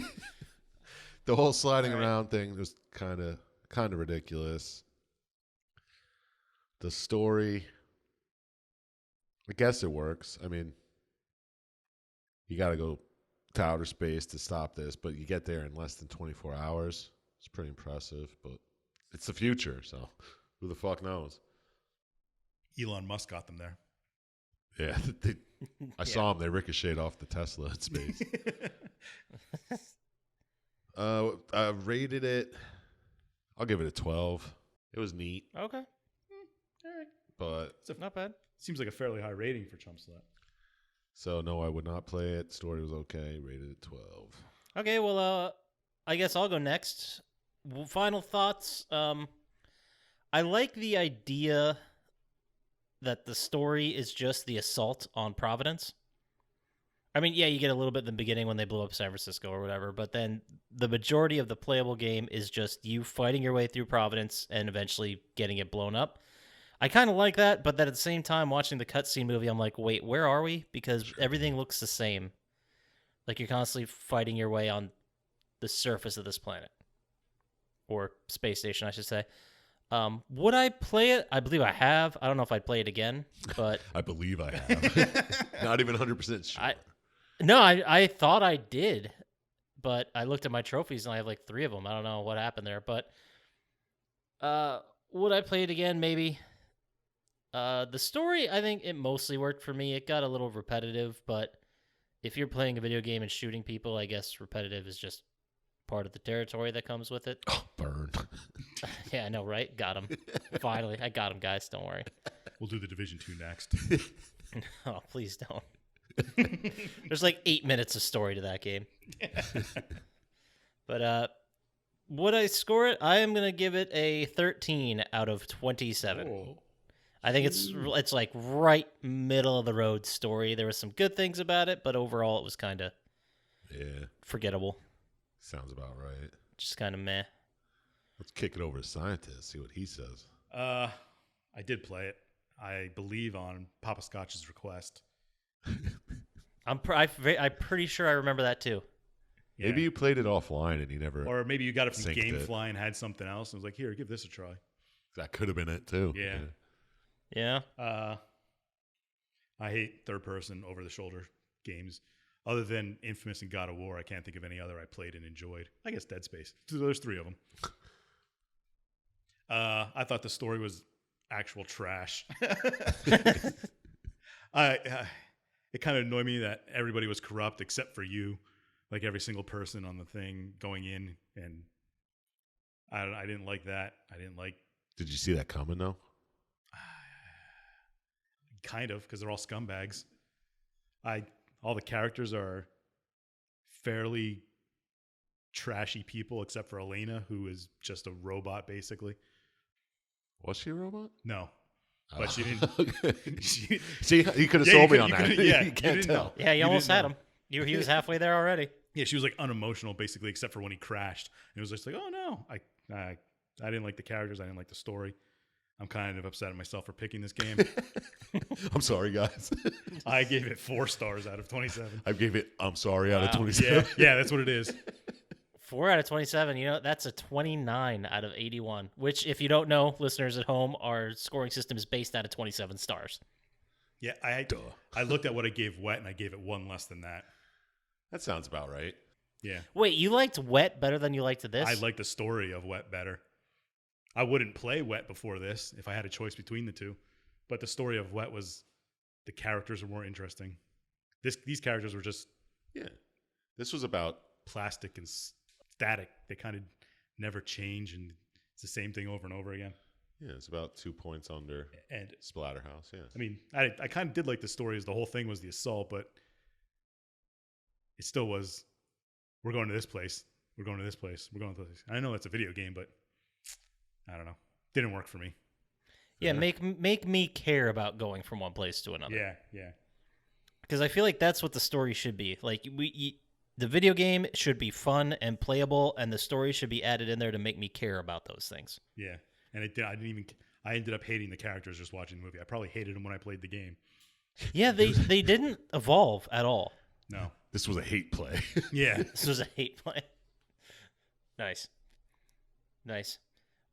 A: The whole sliding around thing was kind of ridiculous. The story, I guess it works. I mean, you got to go to outer space to stop this, but you get there in less than 24 hours. It's pretty impressive, but it's the future, so who the fuck knows?
C: Elon Musk got them there.
A: Yeah, I saw them. They ricocheted off the Tesla in space. I rated it. I'll give it a 12. It was neat,
B: Okay.
C: All right.
A: but
B: Not bad.
C: Seems like a fairly high rating for Chump Slap.
A: so no, I would not play it. Story was okay. Rated it 12.
B: Okay, well, I guess I'll go next. Final thoughts. I like the idea that the story is just the assault on Providence. I mean, yeah, you get a little bit in the beginning when they blow up San Francisco or whatever, but then the majority of the playable game is just you fighting your way through Providence and eventually getting it blown up. I kind of like that, but then at the same time, watching the cutscene movie, I'm like, wait, where are we? Because everything looks the same. Like you're constantly fighting your way on the surface of this planet. Or space station, I should say. Would I play it? I believe I have. I don't know if I'd play it again, but
A: I believe I have. Not even 100% sure.
B: I thought I did, but I looked at my trophies and I have like 3 of them. I don't know what happened there, but would I play it again? Maybe. The story, I think it mostly worked for me. It got a little repetitive, but if you're playing a video game and shooting people, I guess repetitive is just part of the territory that comes with it.
A: Oh, burn.
B: Yeah, I know, right? Got him. Finally, I got him, guys. Don't worry.
C: We'll do the Division 2 next.
B: Oh, please don't. There's like 8 minutes of story to that game. But would I score it? I am going to give it a 13 out of 27.
C: Oh.
B: I think it's like right middle of the road story. There were some good things about it, but overall it was kind of forgettable.
A: Sounds about right.
B: Just kind of meh.
A: Let's kick it over to Syintist, see what he says.
C: I did play it. I believe on Poppascotch's request.
B: I'm pretty sure I remember that too.
A: Maybe you played it offline and you never.
C: Or maybe you got it from
A: synced
C: GameFly and had something else and was like, here, give this a try.
A: That could have been it too.
C: Yeah.
B: Yeah.
C: I hate third-person over-the-shoulder games. Other than Infamous and God of War, I can't think of any other I played and enjoyed. I guess Dead Space. There's 3 of them. I thought the story was actual trash. It kind of annoyed me that everybody was corrupt except for you. Like every single person on the thing going in, and I didn't like that.
A: Did you see that coming though?
C: Kind of, because they're all scumbags. All the characters are fairly trashy people, except for Elena, who is just a robot, basically.
A: Was she a robot?
C: No, but she didn't.
A: Okay. See, you could have sold me on that.
C: Yeah,
A: you can't tell.
B: Yeah, you almost had him. He was halfway there already.
C: Yeah, she was like unemotional, basically, except for when he crashed. And it was just like, oh no, I didn't like the characters. I didn't like the story. I'm kind of upset at myself for picking this game.
A: I'm sorry, guys.
C: I gave it 4 stars out of 27.
A: I gave it, I'm sorry, out of 27.
C: Yeah, that's what it is.
B: 4 out of 27. You know, that's a 29 out of 81, which, if you don't know, listeners at home, our scoring system is based out of 27 stars.
C: Yeah, I looked at what I gave Wet, and I gave it 1 less than that.
A: That sounds about right.
C: Yeah.
B: Wait, you liked Wet better than you liked this?
C: I like the story of Wet better. I wouldn't play Wet before this if I had a choice between the two. But the story of Wet was the characters were more interesting. These characters were just
A: This was about
C: plastic and static. They kind of never change, and it's the same thing over and over again.
A: Yeah, it's about 2 points under
C: And
A: Splatterhouse. Yeah,
C: I mean, I kind of did like the story as the whole thing was the assault, but it still was, we're going to this place. We're going to this place. We're going to this place. I know it's a video game, but I don't know. Didn't work for me.
B: Yeah, make me care about going from one place to another.
C: Yeah.
B: Because I feel like that's what the story should be. Like the video game should be fun and playable, and the story should be added in there to make me care about those things.
C: Yeah, and I ended up hating the characters just watching the movie. I probably hated them when I played the game.
B: Yeah, they didn't evolve at all.
C: No.
A: this was a hate play.
C: Yeah.
B: This was a hate play. Nice.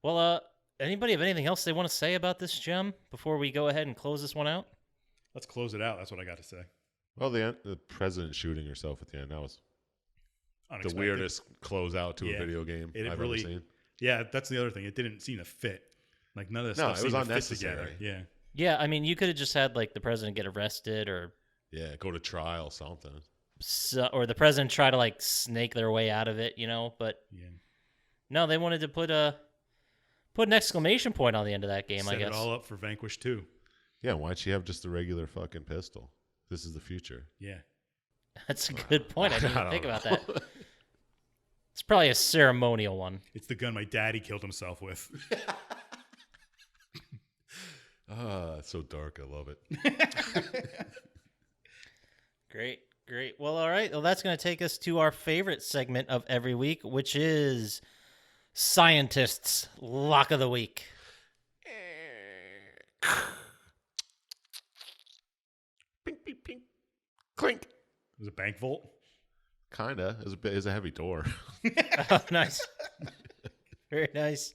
B: Well, anybody have anything else they want to say about this gem before we go ahead and close this one out?
C: Let's close it out. That's what I got to say.
A: Well, the president shooting herself at the end, that was
C: Unexpected.
A: the weirdest closeout to a video game I've ever seen.
C: Yeah, that's the other thing. It didn't seem to fit. Like none of this stuff
A: it was
C: seemed to fit
A: unnecessary.
C: together. Yeah.
B: Yeah, I mean, you could have just had like the president get arrested, or
A: Go to trial, something.
B: or the president try to like snake their way out of it, you know. But no, they wanted to put an exclamation point on the end of that game.
C: Set
B: I guess
C: it all up for Vanquish 2.
A: Yeah, why'd she have just a regular fucking pistol? This is the future.
C: Yeah.
B: That's a good point. I didn't even
A: don't
B: think
A: know.
B: about that. It's probably a ceremonial one.
C: It's the gun my daddy killed himself with.
A: It's so dark. I love it.
B: Great. Well, all right. Well, that's going to take us to our favorite segment of every week, which is Syintist's Lock of the Week.
A: Pink, pink, pink. Clink.
C: It was a bank vault.
A: Kinda. It's a heavy door.
B: Oh, nice. Very nice.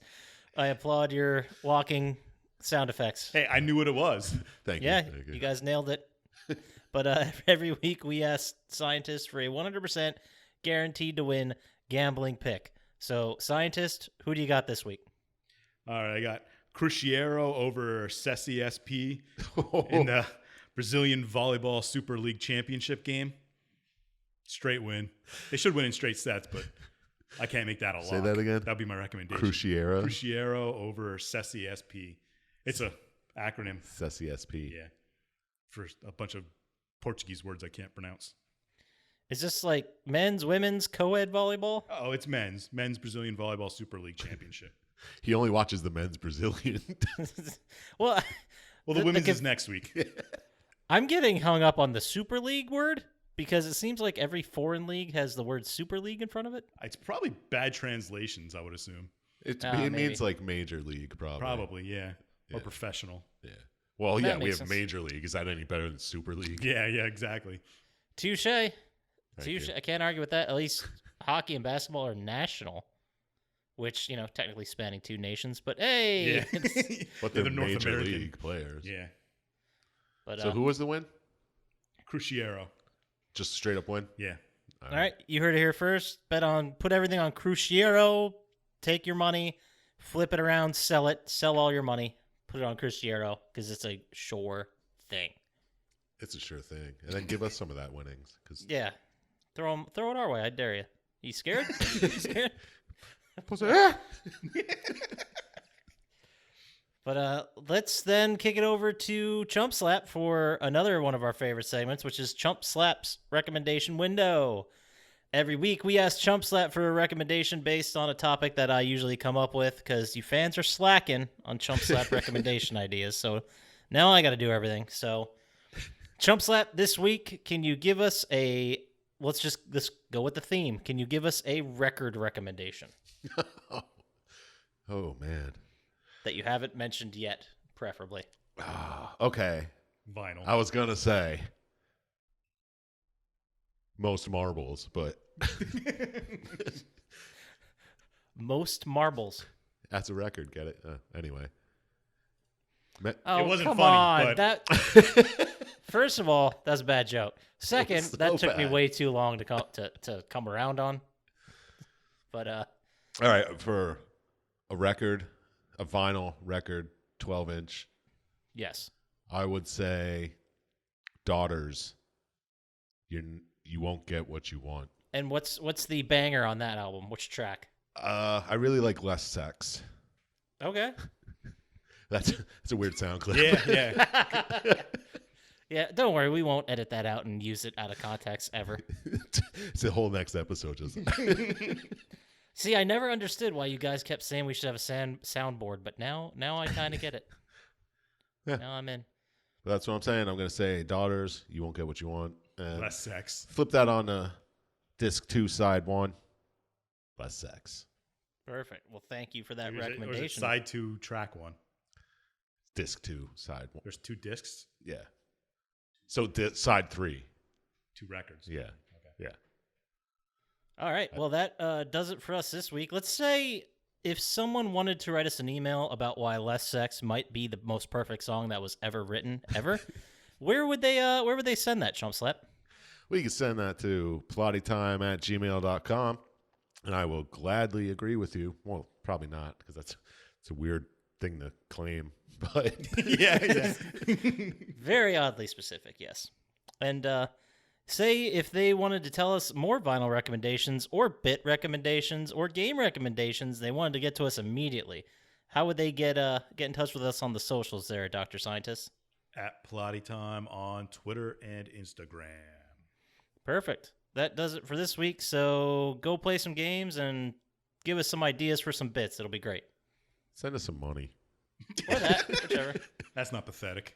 B: I applaud your walking sound effects.
C: Hey, I knew what it was.
A: Thank
B: Yeah,
A: you. Thank
B: you guys nailed it. But every week we ask Syintist for a 100% guaranteed to win gambling pick. So, Syintist, who do you got this week?
C: All right, I got Cruciero over Sessi SP in the Brazilian Volleyball Super League Championship game. Straight win. They should win in straight sets, but I can't make that a lock.
A: Say that again?
C: That'd be my recommendation.
A: Cruciero
C: over Sessi SP. It's a acronym.
A: Sessi SP.
C: Yeah. For a bunch of Portuguese words I can't pronounce.
B: Is this like men's, women's, co-ed volleyball?
C: Oh, it's men's Brazilian Volleyball Super League Championship.
A: He only watches the men's Brazilian.
B: Well,
C: The women's is next week.
B: I'm getting hung up on the Super League word because it seems like every foreign league has the word Super League in front of it.
C: It's probably bad translations, I would assume.
A: It
B: maybe.
A: means like major league, probably.
C: Probably, yeah. Or professional.
A: Yeah. Well,
B: That
A: yeah, we
B: makes
A: have
B: sense.
A: major league. Is that any better than Super League?
C: Yeah, exactly.
B: Touche.
A: you.
B: I can't argue with that. At least hockey and basketball are national. which, technically spanning 2 nations, but hey.
C: Yeah.
A: But they're
C: They're North
A: major
C: American.
A: league players.
C: Yeah.
B: But,
A: So who was the win?
C: Cruciero.
A: Just straight up win?
C: Yeah.
B: all right, you heard it here first. Put everything on Cruciero. Take your money, flip it around, sell all your money, put it on Cruciero because it's a sure thing.
A: It's a sure thing. And then give us some of that winnings. Cause
B: Yeah, throw it our way. I dare you. You scared? You scared? But let's then kick it over to Chump Slap for another one of our favorite segments, which is Chump Slap's recommendation window. Every week, we ask Chump Slap for a recommendation based on a topic that I usually come up with because you fans are slacking on Chump Slap recommendation ideas. So now I got to do everything. So Chump Slap, this week, can you give us let's go with the theme. Can you give us a record recommendation
A: Oh, man.
B: that you haven't mentioned yet, preferably?
A: Okay.
C: Vinyl.
A: I was going to say most marbles, but
B: Most marbles.
A: that's a record. Get it? Anyway.
B: Oh,
C: wasn't
B: come
C: funny,
B: on.
C: but-
B: First of all, that's a bad joke. Second,
A: so
B: that took me
A: bad.
B: way too long to come around on. But
A: All right. For a record, a vinyl record, 12-inch,
B: yes.
A: I would say Daughters. You won't get what you want.
B: And what's the banger on that album? Which track?
A: I really like Less Sex.
B: Okay.
A: That's a weird sound clip.
C: Yeah.
B: Yeah, don't worry. We won't edit that out and use it out of context ever.
A: It's the whole next episode. Just
B: See, I never understood why you guys kept saying we should have a soundboard, but now I kind of get it.
A: Yeah.
B: Now I'm in.
A: That's what I'm saying. I'm going to say Daughters, You Won't Get What You Want. And
C: Less sex.
A: flip that on disc 2, side 1. Less Sex.
B: Perfect. Well, thank you for that
C: Or is it
B: recommendation.
C: side 2, track 1.
A: Disc 2, side 1.
C: There's 2 discs,
A: Yeah. So side 3.
C: 2 records.
A: Yeah.
C: Okay.
A: Yeah.
B: All right. Well, that does it for us this week. Let's say if someone wanted to write us an email about why Less Sex might be the most perfect song that was ever written, ever, where would they send that, Chump Slap?
A: Well, you can send that to plottytime@gmail.com, and I will gladly agree with you. Well, probably not, because it's a weird thing to claim. But
C: yeah.
B: Very oddly specific, yes. And say if they wanted to tell us more vinyl recommendations or bit recommendations or game recommendations, they wanted to get to us immediately. How would they get in touch with us on the socials there, Dr. Scientist?
C: At Plotty Time on Twitter and Instagram.
B: Perfect. That does it for this week. So go play some games and give us some ideas for some bits. It'll be great.
A: send us some money.
B: Or that, whichever.
C: That's not pathetic.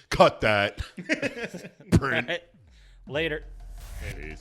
A: Cut that.
B: All
A: Print.
B: right. Later.
C: It is.